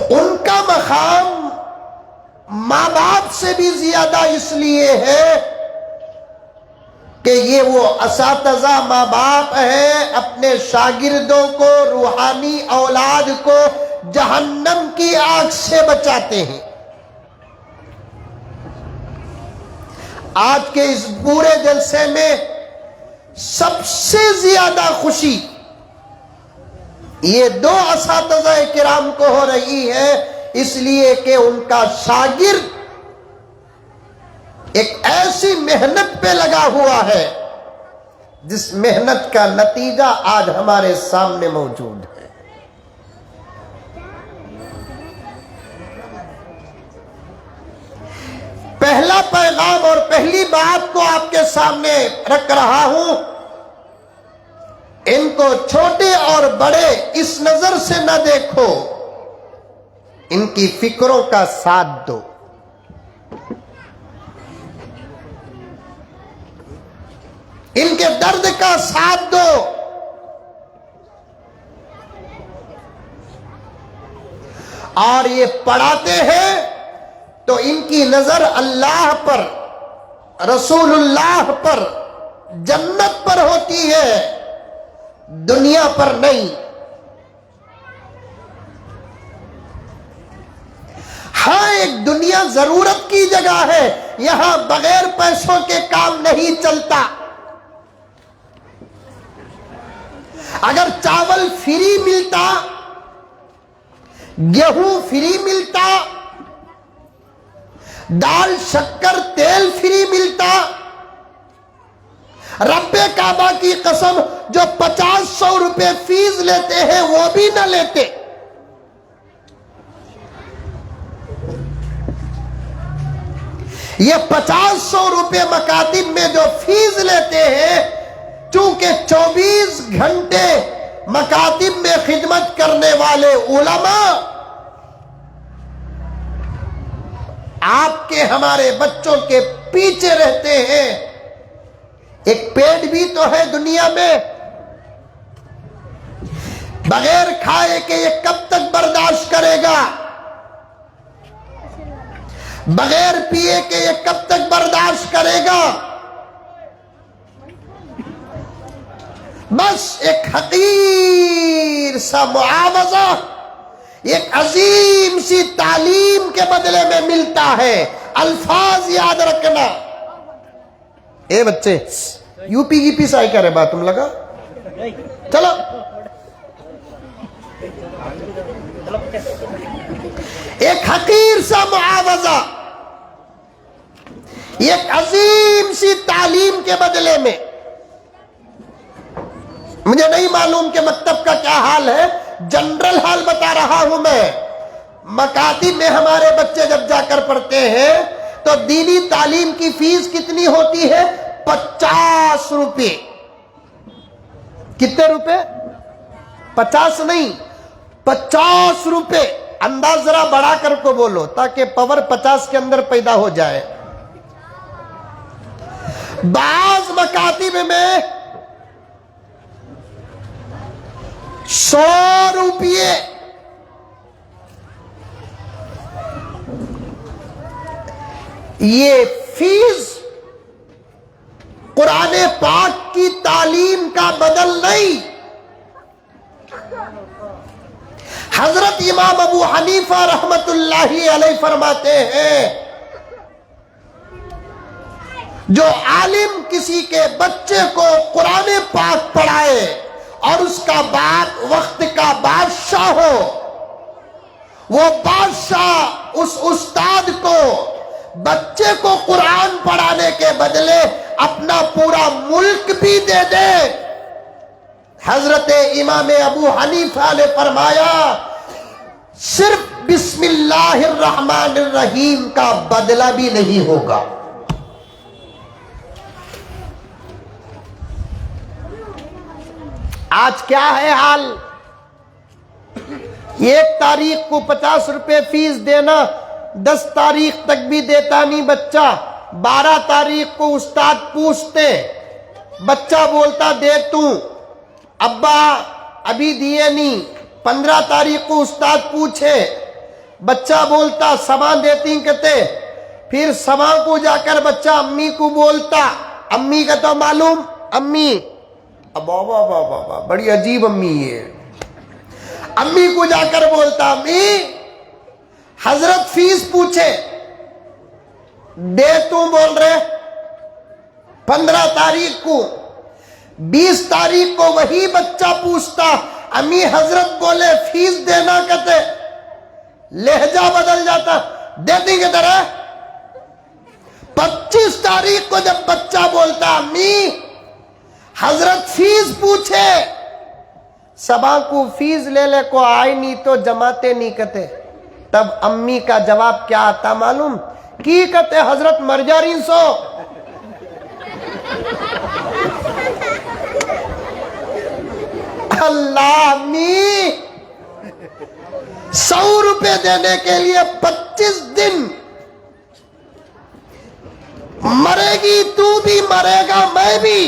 ان کا مقام ماں باپ سے بھی زیادہ اس لیے ہے کہ یہ وہ اساتذہ ماں باپ ہیں، اپنے شاگردوں کو، روحانی اولاد کو جہنم کی آگ سے بچاتے ہیں. آج کے اس پورے جلسے میں سب سے زیادہ خوشی یہ دو اساتذہ کرام کو ہو رہی ہے، اس لیے کہ ان کا شاگرد ایک ایسی محنت پہ لگا ہوا ہے جس محنت کا نتیجہ آج ہمارے سامنے موجود ہے. پہلا پیغام اور پہلی بات کو آپ کے سامنے رکھ رہا ہوں، ان کو چھوٹے اور بڑے اس نظر سے نہ دیکھو، ان کی فکروں کا ساتھ دو. ان کے درد کا ساتھ دو. اور یہ پڑھاتے ہیں تو ان کی نظر اللہ پر، رسول اللہ پر، جنت پر ہوتی ہے، دنیا پر نہیں. ہاں، ایک دنیا ضرورت کی جگہ ہے، یہاں بغیر پیسوں کے کام نہیں چلتا. اگر چاول فری ملتا، گیہوں فری ملتا، دال شکر تیل فری ملتا، رب کعبہ کی قسم جو 50-100 روپے فیس لیتے ہیں وہ بھی نہ لیتے. یہ 50-100 روپے مکاتب میں جو فیس لیتے ہیں، چونکہ 24 گھنٹے مکاتب میں خدمت کرنے والے علماء آپ کے، ہمارے بچوں کے پیچھے رہتے ہیں. ایک پیٹ بھی تو ہے دنیا میں، بغیر کھائے کہ یہ کب تک برداشت کرے گا، بغیر پیے کہ یہ کب تک برداشت کرے گا. بس ایک حقیر سا معاوضہ ایک عظیم سی تعلیم کے بدلے میں ملتا ہے. الفاظ یاد رکھنا. اے بچے یو پی کی پی سائی کر رہے بات تم لگا چلو. ایک حقیر سا معاوضہ ایک عظیم سی تعلیم کے بدلے میں. مجھے نہیں معلوم کہ مکتب کا کیا حال ہے، جنرل حال بتا رہا ہوں میں. مکاتب میں ہمارے بچے جب جا کر پڑھتے ہیں تو دینی تعلیم کی فیس کتنی ہوتی ہے؟ 50 روپے. کتنے روپے؟ 50 نہیں، 50 روپے. انداز ذرا بڑھا کر کو بولو تاکہ پاور 50 کے اندر پیدا ہو جائے. بعض مکاتب میں 100 روپے. یہ فیس قرآن پاک کی تعلیم کا بدل نہیں. حضرت امام ابو حنیفہ رحمت اللہ علیہ فرماتے ہیں جو عالم کسی کے بچے کو قرآن پاک پڑھائے اور اس کا باپ وقت کا بادشاہ ہو، وہ بادشاہ اس استاد کو بچے کو قرآن پڑھانے کے بدلے اپنا پورا ملک بھی دے دے. حضرت امام ابو حنیفہ نے فرمایا صرف بسم اللہ الرحمن الرحیم کا بدلہ بھی نہیں ہوگا. آج کیا ہے حال؟ 1 تاریخ کو 50 روپے فیس دینا، 10 تاریخ تک بھی دیتا نہیں بچہ. 12 تاریخ کو استاد پوچھتے، بچہ بولتا دے تو، ابا ابھی دیے نہیں. 15 تاریخ کو استاد پوچھے، بچہ بولتا سامان دیتی کہتے. پھر سامان کو جا کر بچہ امی کو بولتا، امی کا تو معلوم امی، بابا بابا بابا بڑی عجیب امی ہے. امی کو جا کر بولتا امی حضرت فیس پوچھے دے تو بول رہے. 15 تاریخ کو 20 تاریخ کو وہی بچہ پوچھتا امی حضرت بولے فیس دینا کہتے، لہجہ بدل جاتا دیتی کی طرح. 25 تاریخ کو جب بچہ بولتا امی حضرت فیس پوچھے، سبا کو فیس لے لے کو آئی نہیں تو جماتے نہیں کہتے. تب امی کا جواب کیا آتا معلوم؟ کی کہتے حضرت مر جا رہی سو. اللہ امی 100 روپے دینے کے لیے 25 دن مرے گی، تو بھی مرے گا میں بھی.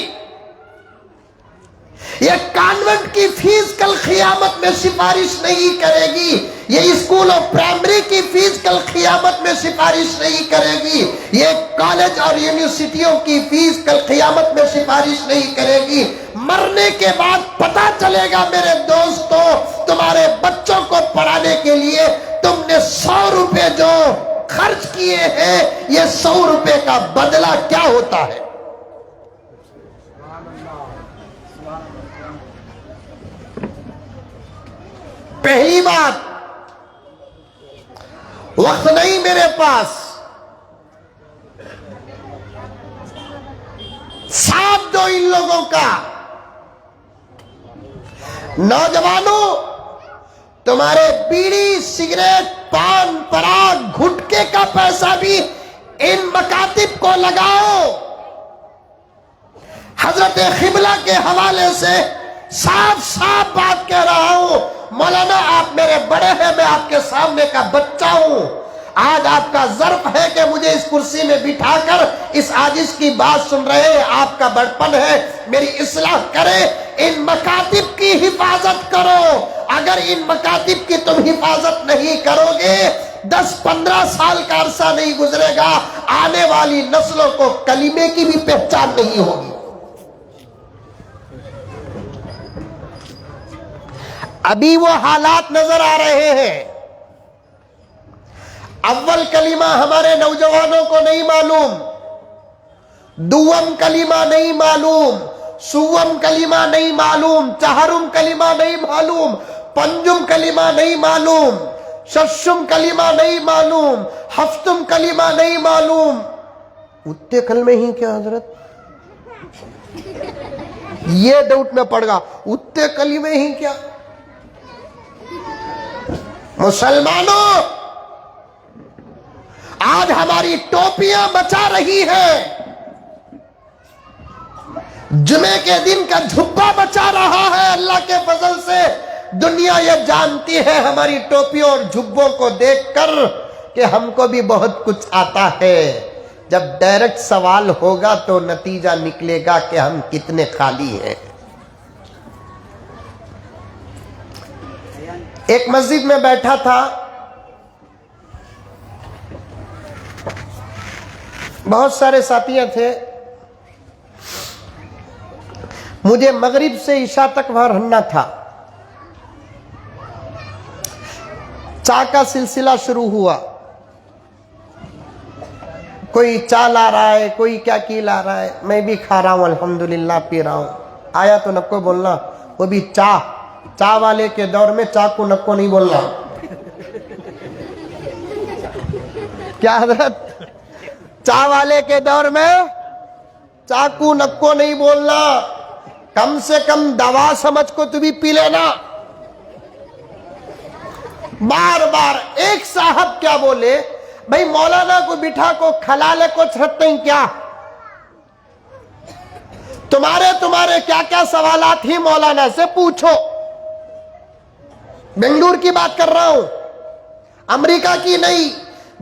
یہ کانوینٹ کی فیس کل قیامت میں سفارش نہیں کرے گی. یہ اسکول اور پرائمری کی فیس کل قیامت میں سفارش نہیں کرے گی. یہ کالج اور یونیورسٹیوں کی فیس کل قیامت میں سفارش نہیں کرے گی. مرنے کے بعد پتہ چلے گا میرے دوستو، تمہارے بچوں کو پڑھانے کے لیے تم نے 100 روپے جو خرچ کیے ہیں، یہ 100 روپے کا بدلہ کیا ہوتا ہے. پہلی بات، وقت نہیں میرے پاس، ساتھ دو ان لوگوں کا. نوجوانوں، تمہارے بیڑی سگریٹ پان پراگ گھٹکے کا پیسہ بھی ان مکاتب کو لگاؤ. حضرت قبلہ کے حوالے سے صاف صاف بات کہہ رہا ہوں. مولانا آپ میرے بڑے ہیں، میں آپ کے سامنے کا بچہ ہوں. آج آپ کا ظرف ہے کہ مجھے اس کرسی میں بٹھا کر اس عاجز کی بات سن رہے ہیں. آپ کا بڑپن ہے، میری اصلاح کرے. ان مکاتب کی حفاظت کرو. اگر ان مکاتب کی تم حفاظت نہیں کرو گے، 10-15 سال کا عرصہ نہیں گزرے گا، آنے والی نسلوں کو کلمے کی بھی پہچان نہیں ہوگی. ابھی وہ حالات نظر آ رہے ہیں. اول کلمہ ہمارے نوجوانوں کو نہیں معلوم, دوم کلمہ نہیں معلوم, سوم کلمہ نہیں معلوم, چہارم کلمہ نہیں معلوم, پنجم کلمہ نہیں معلوم, ششم کلمہ نہیں معلوم, ہفتم کلمہ نہیں معلوم. اتنے کلمے ہی کیا حضرت؟ یہ ڈاؤٹ میں پڑ گا, اتنے کلمے ہی کیا؟ مسلمانوں, آج ہماری ٹوپیاں بچا رہی ہیں, جمعے کے دن کا جھبا بچا رہا ہے. اللہ کے فضل سے دنیا یہ جانتی ہے ہماری ٹوپیوں اور جھبوں کو دیکھ کر کہ ہم کو بھی بہت کچھ آتا ہے. جب ڈائریکٹ سوال ہوگا تو نتیجہ نکلے گا کہ ہم کتنے خالی ہیں. ایک مسجد میں بیٹھا تھا, بہت سارے ساتھیاں تھے. مجھے مغرب سے عشاء تک وہاں رہنا تھا. چائے کا سلسلہ شروع ہوا, کوئی چائے لا رہا ہے, کوئی کیا کی لا رہا ہے, میں بھی کھا رہا ہوں الحمدللہ, پی رہا ہوں. آیا تو نکو بولنا, وہ بھی چائے والے کے دور میں چائے کو نکو نہیں بولنا. کیا حضرت؟ چائے والے کے دور میں چائے کو نکو نہیں بولنا, کم سے کم دوا سمجھ کو تو بھی پی لینا. بار بار ایک صاحب کیا بولے, بھائی مولانا کو بٹھا کو کھلالے کو چھڑتے ہیں کیا؟ تمہارے کیا کیا سوالات ہی مولانا سے پوچھو. بنگلور کی بات کر رہا ہوں, امریکہ کی نہیں,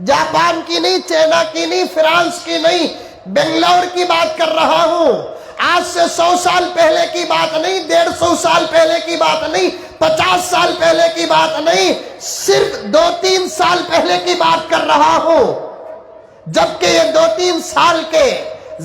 جاپان کی نہیں, چائنا کی نہیں, فرانس کی نہیں, بنگلور کی بات کر رہا ہوں. آج سے 100 سال پہلے کی بات نہیں, 150 سال پہلے کی بات نہیں, 50 سال پہلے کی بات نہیں, صرف 2-3 سال پہلے کی بات کر رہا ہوں. جبکہ یہ 2-3 سال کے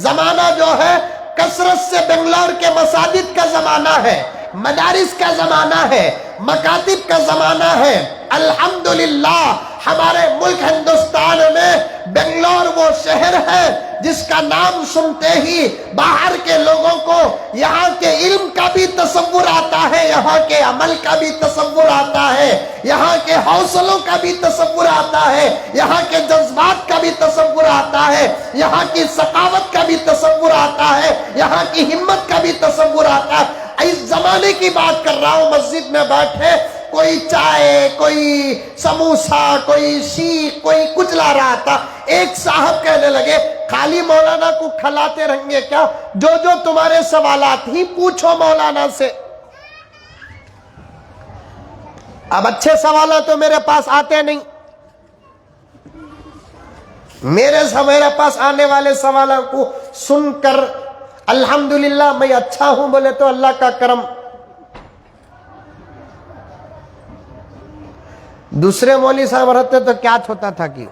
زمانہ جو ہے کثرت سے بنگلور کے مساجد کا زمانہ ہے, مدارس کا زمانہ ہے, مکاتب کا زمانہ ہے. الحمدللہ ہمارے ملک ہندوستان میں بنگلور وہ شہر ہے جس کا نام سنتے ہی باہر کے لوگوں کو یہاں کے علم کا بھی تصور آتا ہے, یہاں کے عمل کا بھی تصور آتا ہے, یہاں کے حوصلوں کا بھی تصور آتا ہے, یہاں کے جذبات کا بھی تصور آتا ہے, یہاں کی ثقافت کا بھی تصور آتا ہے, یہاں کی ہمت کا بھی تصور آتا ہے. اس زمانے کی بات کر رہا ہوں, مسجد میں بیٹھے کوئی چائے, کوئی سموسا, کوئی شیخ, کوئی کچھ لا رہا تھا. ایک صاحب کہنے لگے, خالی مولانا کو کھلاتے رہیں گے کیا؟ جو تمہارے سوالات ہی پوچھو مولانا سے. اب اچھے سوالات تو میرے پاس آتے نہیں, میرے پاس آنے والے سوالوں کو سن کر الحمدللہ میں اچھا ہوں بولے تو اللہ کا کرم. دوسرے مولوی صاحب رہتے تو کیا ہوتا تھا کہ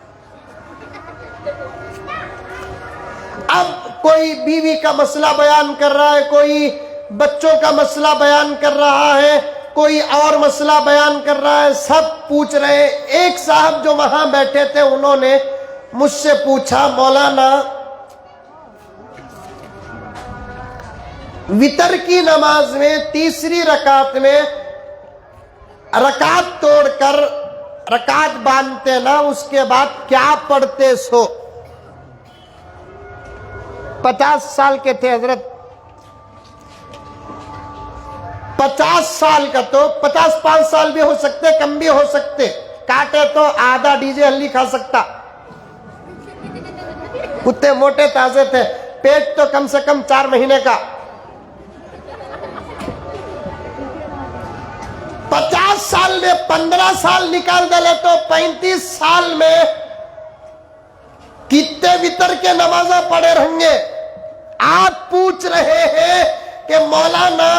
اب کوئی بیوی کا مسئلہ بیان کر رہا ہے, کوئی بچوں کا مسئلہ بیان کر رہا ہے, کوئی اور مسئلہ بیان کر رہا ہے, سب پوچھ رہے. ایک صاحب جو وہاں بیٹھے تھے انہوں نے مجھ سے پوچھا, مولانا وتر کی نماز میں تیسری رکعت میں رکعت توڑ کر رکعت باندھتے نا, اس کے بعد کیا پڑھتے سو؟ 50 سال کے تھے حضرت, 50 سال کا تو 55 سال بھی ہو سکتے, کم بھی ہو سکتے, کاٹے تو آدھا ڈی جے ہلی کھا سکتا. کتے موٹے تازے تھے, پیٹ تو کم سے کم 4 مہینے کا. 50 سال میں 15 سال نکال دے تو 35 سال میں کتنے وتر کے نمازیں پڑھے رہیں گے؟ آپ پوچھ رہے ہیں کہ مولانا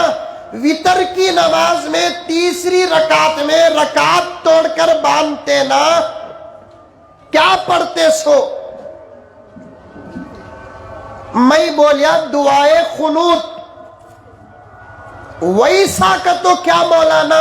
وتر کی نماز میں تیسری رکعت میں رکعت توڑ کر باندھتے نا, کیا پڑھتے سو؟ میں بولیا دعائے قنوت. ویسا کا تو کیا مولانا,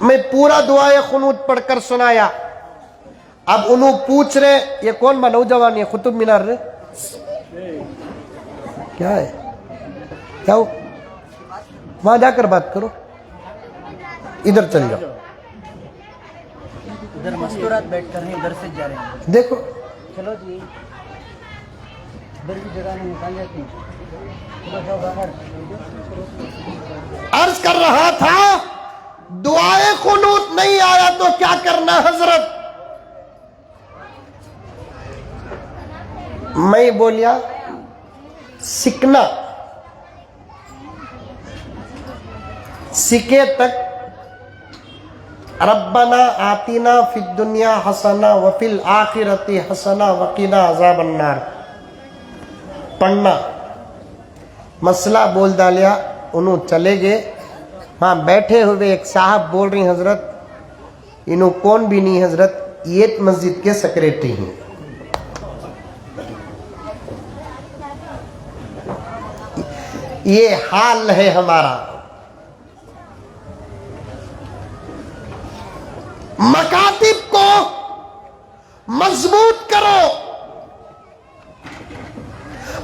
میں پورا دعائے قنوت پڑھ کر سنایا. اب انہوں پوچھ رہے یہ کون با نوجوان یہ قطب مینار رہے کیا ہے جاؤ وہاں جا کر بات کرو ادھر چل جاؤ ادھر مستورات بیٹھ کر ہیں ادھر سے جا رہے ہیں دیکھو چلو جی ادھر کی جگہ نہیں نکال جاتی عرض کر رہا تھا دعائے قنوت نہیں آیا تو کیا کرنا حضرت. میں بولیا سیکھنا سیکھے تک ربنا آتنا فی الدنیا حسنہ وفی الآخرۃ حسنہ وقنا عذاب النار پڑھنا. مسئلہ بول ڈالیا انہوں چلے گئے. وہاں بیٹھے ہوئے ایک صاحب بول رہی حضرت انہوں کون بھی نہیں حضرت یہ مسجد کے سیکریٹری ہیں. یہ حال ہے ہمارا. مکاتب کو مضبوط کرو.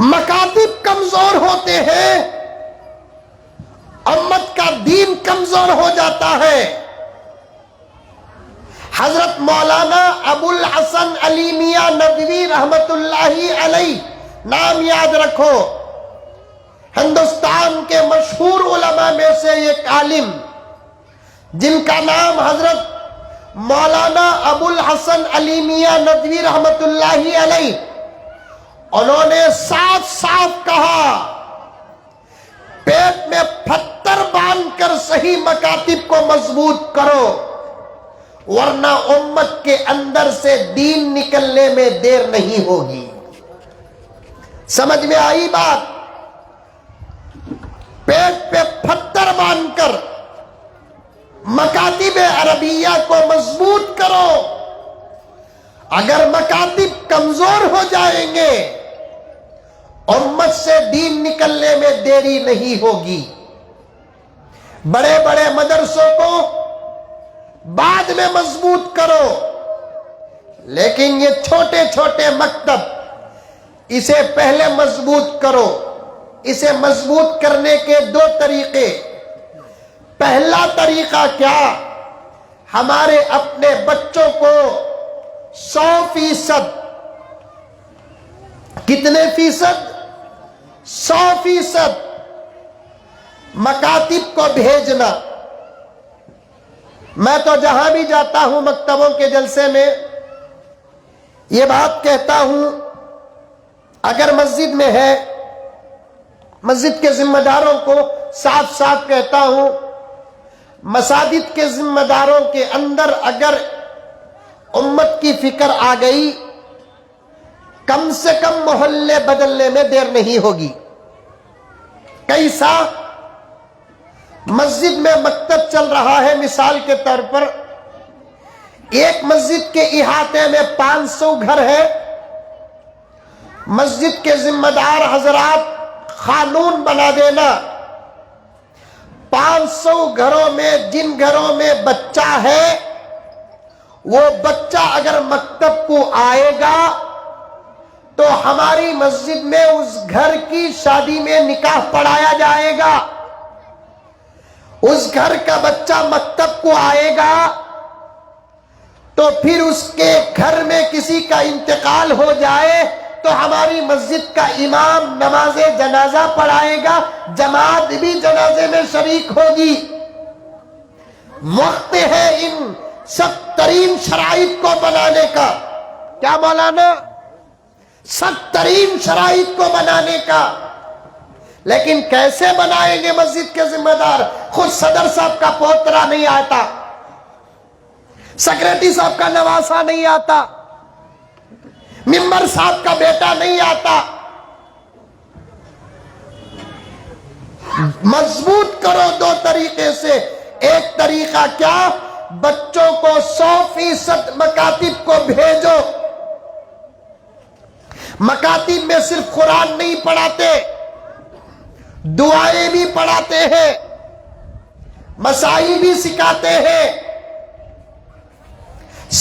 مکاتب کمزور ہوتے ہیں امت کا دین کمزور ہو جاتا ہے. حضرت مولانا ابو الحسن علی میاں ندوی رحمت اللہ علیہ نام یاد رکھو. ہندوستان کے مشہور علماء میں سے ایک عالم جن کا نام حضرت مولانا ابو الحسن علی میاں ندوی رحمت اللہ علیہ. انہوں نے صاف صاف کہا پیٹ میں پتھر باندھ کر صحیح مکاتب کو مضبوط کرو ورنہ امت کے اندر سے دین نکلنے میں دیر نہیں ہوگی. سمجھ میں آئی بات؟ پیٹ پہ پتھر باندھ کر مکاتب عربیہ کو مضبوط کرو. اگر مکاتب کمزور ہو جائیں گے امت سے دین نکلنے میں دیری نہیں ہوگی. بڑے بڑے مدرسوں کو بعد میں مضبوط کرو لیکن یہ چھوٹے چھوٹے مکتب اسے پہلے مضبوط کرو. اسے مضبوط کرنے کے دو طریقے. پہلا طریقہ کیا؟ ہمارے اپنے بچوں کو 100% کتنے فیصد 100% مکاتب کو بھیجنا. میں تو جہاں بھی جاتا ہوں مکتبوں کے جلسے میں یہ بات کہتا ہوں اگر مسجد میں ہے مسجد کے ذمہ داروں کو صاف صاف کہتا ہوں مساجد کے ذمہ داروں کے اندر اگر امت کی فکر آ گئی کم سے کم محلے بدلنے میں دیر نہیں ہوگی. کیسا؟ مسجد میں مکتب چل رہا ہے مثال کے طور پر ایک مسجد کے احاطے میں 500 گھر ہے. مسجد کے ذمہ دار حضرات قانون بنا دینا 500 گھروں میں جن گھروں میں بچہ ہے وہ بچہ اگر مکتب کو آئے گا تو ہماری مسجد میں اس گھر کی شادی میں نکاح پڑھایا جائے گا. اس گھر کا بچہ مکتب کو آئے گا تو پھر اس کے گھر میں کسی کا انتقال ہو جائے تو ہماری مسجد کا امام نماز جنازہ پڑھائے گا جماعت بھی جنازے میں شریک ہوگی. وقت ہے ان سخت ترین شرائط کو بنانے کا. کیا مولانا؟ سخت ترین شرائط کو بنانے کا. لیکن کیسے بنائیں گے مسجد کے ذمہ دار؟ خود صدر صاحب کا پوترا نہیں آتا سیکریٹری صاحب کا نواسا نہیں آتا ممبر صاحب کا بیٹا نہیں آتا. مضبوط کرو دو طریقے سے. ایک طریقہ کیا؟ بچوں کو 100% مکاتب کو بھیجو. مکاتب میں صرف قرآن نہیں پڑھاتے دعائیں بھی پڑھاتے ہیں مسائل بھی سکھاتے ہیں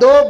2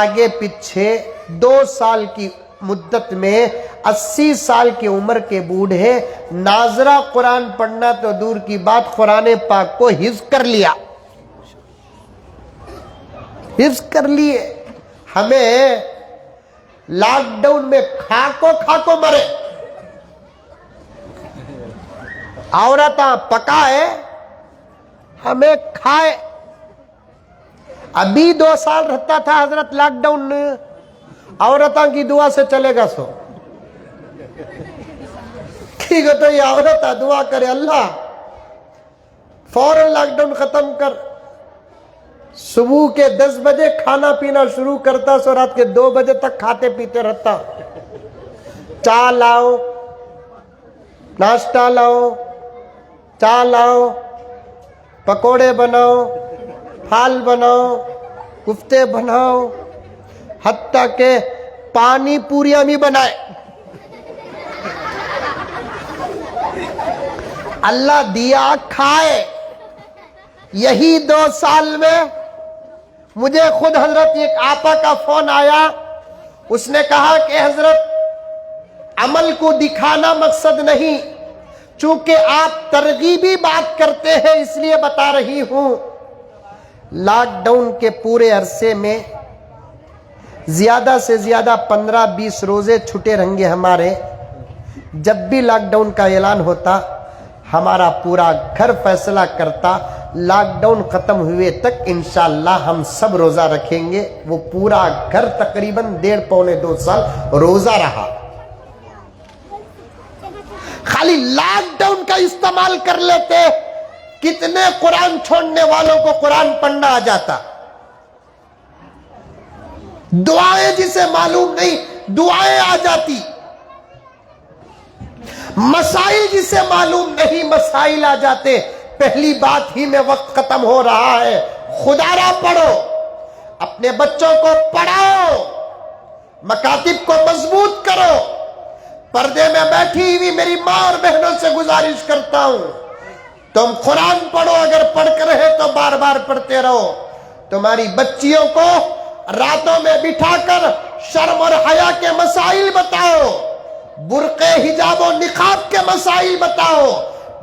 آگے پیچھے 2 سال کی مدت میں 80 سال کی عمر کے بوڑھے ناظرہ قرآن پڑھنا تو دور کی بات قرآن پاک کو حفظ کر لیا، حفظ کر لیے۔ ہمیں لاک ڈاؤن میں کھاکو مرے، عورتاں پکائے ہمیں کھائے۔ ابھی 2 سال رہتا تھا حضرت لاک ڈاؤن، عورتاں کی دعا سے چلے گا سو ٹھیک ہے، تو یہ عورتاں دعا کرے اللہ فوراً لاک ڈاؤن ختم کر۔ صبح کے 10 بجے کھانا پینا شروع کرتا سو رات کے 2 بجے تک کھاتے پیتے رہتا۔ چائے لاؤ، ناشتہ لاؤ، چائے لاؤ، پکوڑے بناؤ، پھال بناؤ، کفتے بناؤ، حتیٰ کہ پانی پوریاں بھی بنائے۔ اللہ دیا کھائے۔ یہی 2 سال میں مجھے خود حضرت ایک آپا کا فون آیا، اس نے کہا کہ حضرت عمل کو دکھانا مقصد نہیں، چونکہ آپ ترغیبی بات کرتے ہیں اس لیے بتا رہی ہوں۔ لاک ڈاؤن کے پورے عرصے میں زیادہ سے زیادہ 15-20 روزے چھٹے رہیں گے ہمارے۔ جب بھی لاک ڈاؤن کا اعلان ہوتا ہمارا پورا گھر فیصلہ کرتا لاک ڈاؤن ختم ہوئے تک انشاءاللہ ہم سب روزہ رکھیں گے۔ وہ پورا گھر تقریباً 1.5-2 سال روزہ رہا۔ خالی لاک ڈاؤن کا استعمال کر لیتے، کتنے قرآن چھوڑنے والوں کو قرآن پڑھنا آ جاتا۔ دعائیں جسے معلوم نہیں دعائیں آ جاتی، مسائل جسے معلوم نہیں مسائل آ جاتے۔ پہلی بات ہی میں وقت ختم ہو رہا ہے، خدا را پڑھو، اپنے بچوں کو پڑھاؤ، مکاتب کو مضبوط کرو۔ پردے میں بیٹھی ہوئی میری ماں اور بہنوں سے گزارش کرتا ہوں، تم قرآن پڑھو، اگر پڑھ کر رہے تو بار بار پڑھتے رہو۔ تمہاری بچیوں کو راتوں میں بٹھا کر شرم اور حیا کے مسائل بتاؤ، برقع حجاب و نقاب کے مسائل بتاؤ۔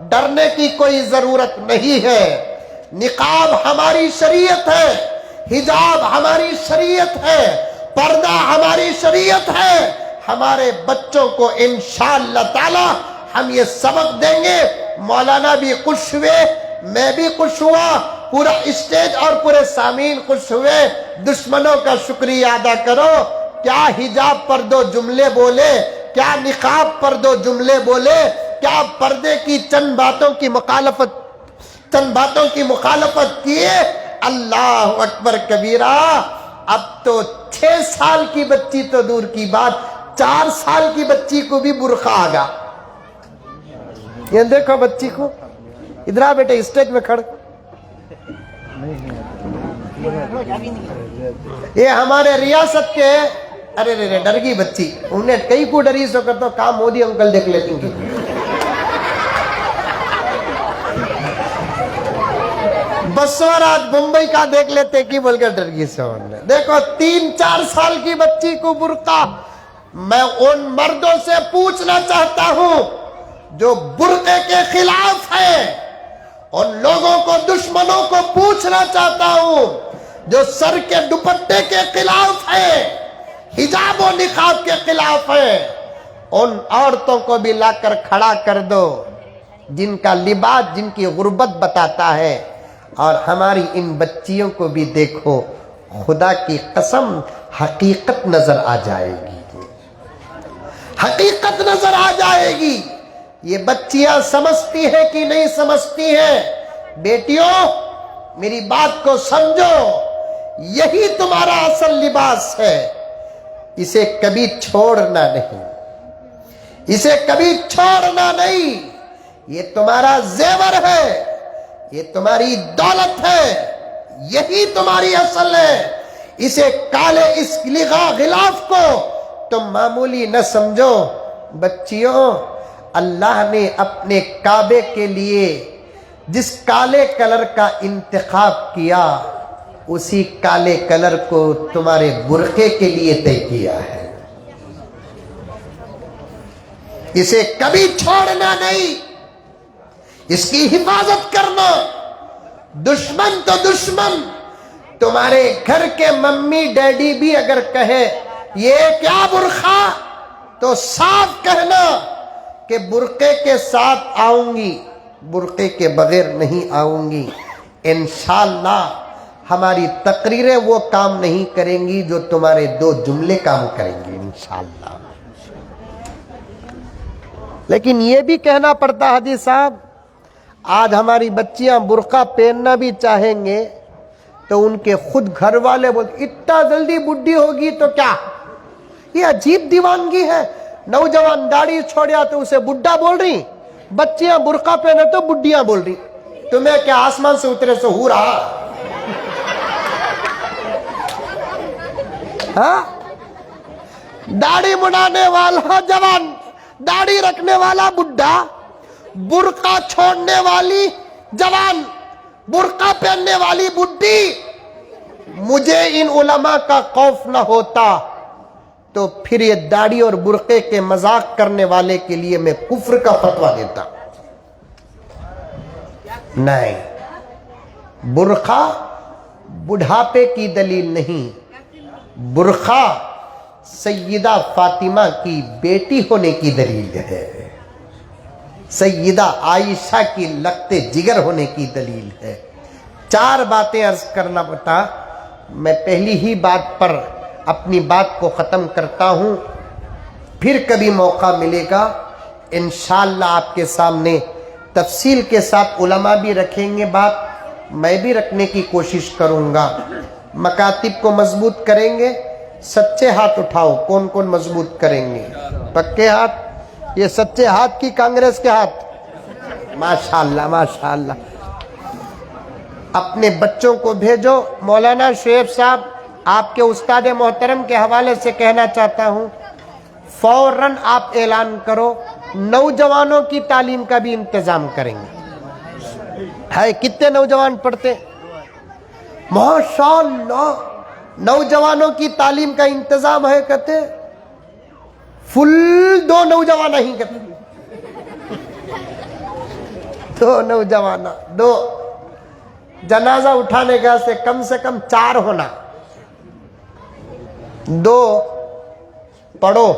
ڈرنے کی کوئی ضرورت نہیں ہے، نقاب ہماری شریعت ہے، حجاب ہماری شریعت ہے، پردہ ہماری شریعت ہے۔ ہمارے بچوں کو انشاءاللہ تعالی ہم یہ سبق دیں گے۔ مولانا بھی خوش ہوئے، میں بھی خوش ہوا، پورا اسٹیج اور پورے سامعین خوش ہوئے۔ دشمنوں کا شکریہ ادا کرو، کیا حجاب پر 2 جملے بولے، کیا نقاب پر 2 جملے بولے، کیا پردے کی چند باتوں کی مخالفت کیے۔ اللہ اکبر کبیرہ۔ اب تو 6 سال کی بچی تو دور کی بات، 4 سال کی بچی کو بھی برقع آ گیا۔ یہ دیکھو بچی کو، ادھر آ بیٹے اسٹیج میں کھڑ۔ یہ ہمارے ریاست کے، ارے رے ڈر گئی بچی، انہیں کئی کو ڈری سو کرتا کام مودی انکل دیکھ لیتی ہوں۔ بسور آج ممبئی کا دیکھ لیتے کی بول کر ڈر گئی سو۔ دیکھو 3-4 سال کی بچی کو برقع۔ میں ان مردوں سے پوچھنا چاہتا ہوں جو برقعے کے خلاف ہیں، ان لوگوں کو، دشمنوں کو پوچھنا چاہتا ہوں جو سر کے دوپٹے کے خلاف ہیں، حجاب و نقاب کے خلاف ہیں، ان عورتوں کو بھی لا کر کھڑا کر دو جن کا لباس جن کی غربت بتاتا ہے۔ اور ہماری ان بچیوں کو بھی دیکھو، خدا کی قسم حقیقت نظر آ جائے گی، حقیقت نظر آ جائے گی۔ یہ بچیاں سمجھتی ہیں کہ نہیں سمجھتی ہیں؟ بیٹیوں میری بات کو سمجھو، یہی تمہارا اصل لباس ہے، اسے کبھی چھوڑنا نہیں، اسے کبھی چھوڑنا نہیں۔ یہ تمہارا زیور ہے، یہ تمہاری دولت ہے، یہی تمہاری اصل ہے۔ اسے کالے اس غلاف کو تم معمولی نہ سمجھو۔ بچیوں، اللہ نے اپنے کعبے کے لیے جس کالے کلر کا انتخاب کیا اسی کالے کلر کو تمہارے برقعے کے لیے طے کیا ہے. اسے کبھی چھوڑنا نہیں، اس کی حفاظت کرنا. دشمن تو دشمن، تمہارے گھر کے ممی ڈیڈی بھی اگر کہے یہ کیا برقع، تو صاف کہنا کہ برقعے کے ساتھ آؤں گی، برقعے کے بغیر نہیں آؤں گی. انشاءاللہ ہماری تقریریں وہ کام نہیں کریں گی جو تمہارے 2 جملے کام کریں گی انشاءاللہ. لیکن یہ بھی کہنا پڑتا حاجی صاحب، آج ہماری بچیاں برقع پہننا بھی چاہیں گے تو ان کے خود گھر والے بولتے اتنا جلدی بڈھی ہوگی تو کیا. یہ عجیب دیوانگی ہے. نوجوان داڑھی چھوڑیا تو اسے بڈھا بول رہی، بچیاں برقع پہنے تو بڈھیاں بول رہی. تمہیں کیا آسمان سے اترے سے ہو رہا؟ ہاں، داڑھی مڑانے والا جوان، داڑھی رکھنے والا بڈھا، برقع چھوڑنے والی جوان، برقع پہننے والی بڈھی. مجھے ان علماء کا خوف نہ ہوتا تو پھر یہ داڑھی اور برقعے کے مذاق کرنے والے کے لیے میں کفر کا فتویٰ دیتا. نہیں، برقع بڑھاپے کی دلیل نہیں، برقع سیدہ فاطمہ کی بیٹی ہونے کی دلیل ہے، سیدہ عائشہ کی لگتے جگر ہونے کی دلیل ہے. 4 باتیں عرض کرنا پڑتا. میں پہلی ہی بات پر اپنی بات کو ختم کرتا ہوں، پھر کبھی موقع ملے گا انشاءاللہ آپ کے سامنے تفصیل کے ساتھ علماء بھی رکھیں گے بات، میں بھی رکھنے کی کوشش کروں گا. مکاتب کو مضبوط کریں گے. سچے ہاتھ اٹھاؤ، کون کون مضبوط کریں گے؟ پکے ہاتھ، یہ سچے ہاتھ کی کانگریس کے ہاتھ. ماشاءاللہ ماشاءاللہ. اپنے بچوں کو بھیجو. مولانا شعیب صاحب، آپ کے استاد محترم کے حوالے سے کہنا چاہتا ہوں، فوراً آپ اعلان کرو نوجوانوں کی تعلیم کا بھی انتظام کریں گے. ہے کتنے نوجوان پڑھتے؟ ماشاءاللہ. نوجوانوں کی تعلیم کا انتظام ہے کہتے فل 2 نوجوان ہی کہتے 2 نوجوان 2 جنازہ اٹھانے کا سے کم 4 ہونا. 2 پڑھو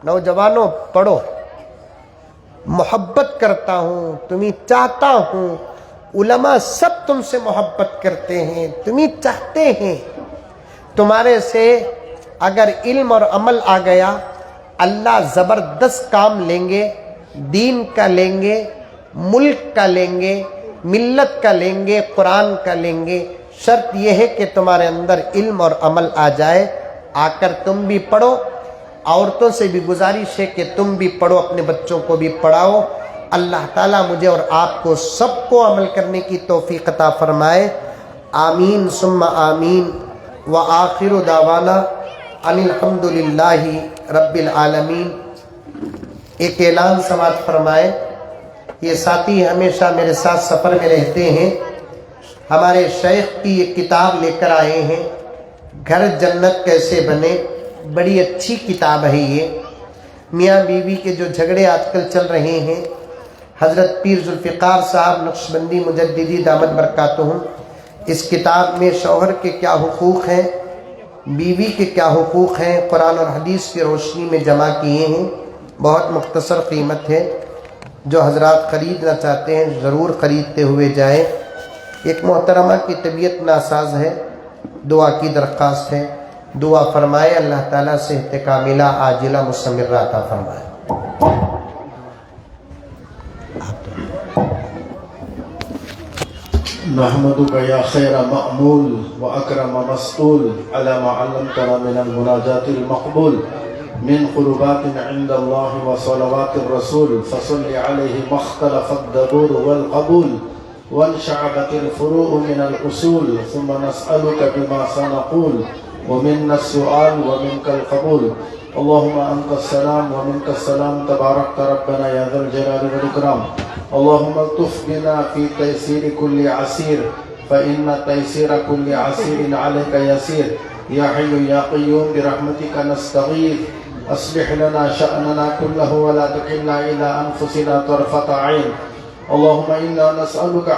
نوجوانوں، پڑھو. محبت کرتا ہوں، تمہیں چاہتا ہوں. علماء سب تم سے محبت کرتے ہیں، تمہیں چاہتے ہیں. تمہارے سے اگر علم اور عمل آ گیا، اللہ زبردست کام لیں گے، دین کا لیں گے، ملک کا لیں گے، ملت کا لیں گے، قرآن کا لیں گے. شرط یہ ہے کہ تمہارے اندر علم اور عمل آ جائے. آ کر تم بھی پڑھو. عورتوں سے بھی گزارش ہے کہ تم بھی پڑھو، اپنے بچوں کو بھی پڑھاؤ. اللہ تعالیٰ مجھے اور آپ کو سب کو عمل کرنے کی توفیق عطا فرمائے. آمین ثم آمین. وآخر دعوانا ان الحمد للہ رب العالمین. ایک اعلان سماعت فرمائے. یہ ساتھی ہمیشہ میرے ساتھ سفر میں رہتے ہیں. ہمارے شیخ کی یہ کتاب لے کر آئے ہیں، گھر جنت کیسے بنے. بڑی اچھی کتاب ہے یہ. میاں بیوی کے جو جھگڑے آج کل چل رہے ہیں، حضرت پیر ذوالفقار صاحب نقشبندی مجددی دامت برکاتہم اس کتاب میں شوہر کے کیا حقوق ہیں، بیوی کے کیا حقوق ہیں، قرآن اور حدیث کی روشنی میں جمع کیے ہیں. بہت مختصر قیمت ہے. جو حضرات خریدنا چاہتے ہیں ضرور خریدتے ہوئے جائیں. ایک محترمہ کی طبیعت ناساز ہے، دعا کی درخواست ہے. دعا فرمائے اللہ تعالیٰ صحت کاملہ عاجلہ مستمرہ عطا فرمائے. نحمدك يا خير مأمول وأكرم مسؤول على ما علمتنا من المناجاة المقبول من قربات عند الله وصلوات الرسول فصل عليه ما اختلف الدبور والقبول وانشعبت الفروع من الأصول ثم نسألك بما سنقول ومنا السؤال ومنك القبول. اللهم أنت السلام ومنك السلام تباركت ربنا يا ذا الجلال والإكرام. اللهم الطف بنا في تيسير كل عسير فإن تيسير كل عسير عليك يسير يا حي يا قيوم برحمتك نستغيث أصلح لنا شأننا كله ولا تكلنا إلى أنفسنا طرفة عين اللهم إنا نسألك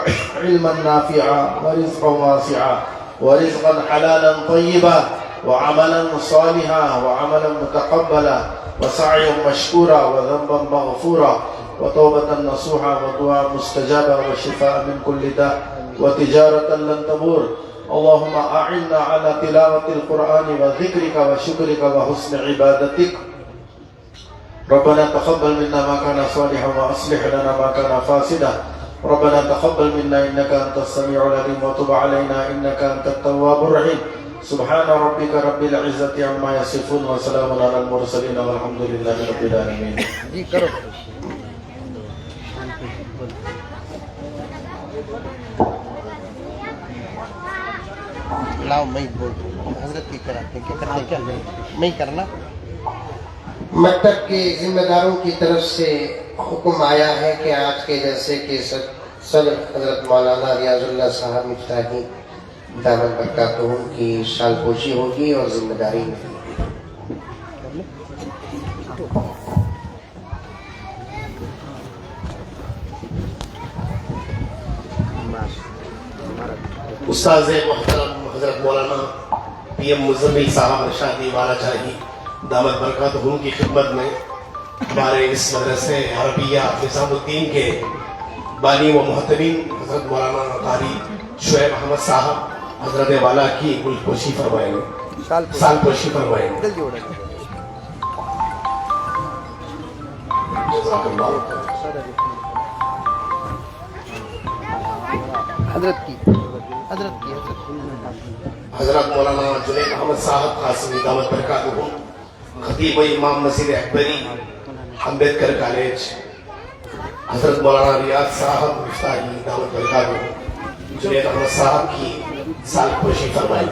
علما نافعا ورزقا واسعا ورزقا حلالا طيبا وعملا صالحا وعملا متقبلا وسعيا مشكورا وذنبا مغفورا وتوبة نصوحا ودعاء مستجابا وشفاء من كل داء وتجارة لن تبور اللهم أعنا على تلاوة القرآن وذكرك وشكرك وحسن عبادتك ربنا تقبل منا ما كان صالحا وأصلح لنا ما كان فاسدا ربنا تقبل منا إنك أنت السميع العليم وتب علينا إنك أنت التواب الرحيم سبحان ربك رب العزة عما يصفون وسلام على المرسلين والحمد لله رب العالمين. جی کرو. لاؤ میں بول حضرت کی کراتے کیا کرتے کیا میں کرنا. مکتب کے ذمہ داروں کی طرف سے حکم آیا ہے کہ آج کے جلسے کے صدر حضرت مولانا ریاض اللہ صاحب مفتاحی دامت برکاتہم کی سال پوشی ہوگی اور ذمہ داری میں استاذ محترم حضرت مولانا پی ایم مزمل صاحب ارشادی والا چاہی دامت برکاتہم کی خدمت میں ہمارے اس مدرسے عربیہ نظام الدین کے بانی و محترم حضرت مولانا قاری شعیب احمد صاحب حضرت والا کی گل پوشی فرمائیں گے سال پوشی فرمائیں گے. جزاک اللہ. حضرت مولانا جنید احمد صاحب قاسمی دامت برکاتہم خطیب و امام مسجد اکبری امبیدکر کالج حضرت مولانا ریاض صاحب مفتاحی دامت برکاتہم جنید احمد صاحب کی سال پوشی فرمائی.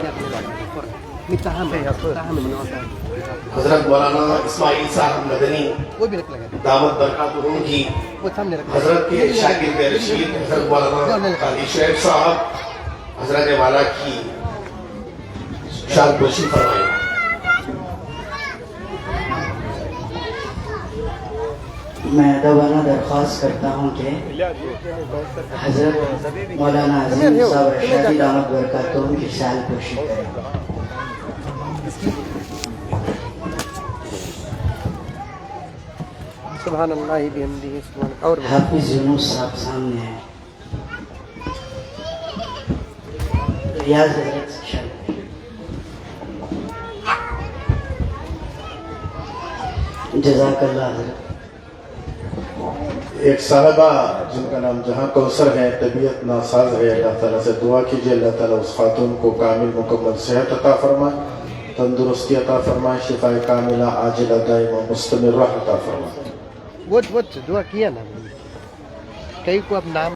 حضرت مولانا اسماعیل صاحب مدنی دامت برکاتہم کی حضرت کے شاگرد رشید حضرت مولانا قاری شعیب صاحب حضرت والا کی شال پوشی فرمائی. میں ادبانہ درخواست کرتا ہوں کہ حضرت مولانا عظیم صاحب ارشادی دامت برکاتہم کی سال پوشی کریں. سبحان اللہ بحمدہ سبحان. اور حافظ یونس صاحب سامنے ہیں. ریاض حضرت سیکشن. جزاک اللہ حضرت. ایک صاحبہ جن کا نام جہاں کوثر ہے طبیعت ناساز ہے اللہ تعالیٰ سے دعا کیجئے اللہ تعالیٰ اس خاتون کو کامل مکمل صحت عطا فرمائے تندرستی عطا فرمائے شفاء کاملہ عاجلہ دائمہ مستمرہ عطا فرمائے. وہ دعا کیا نا کئی کو اب نام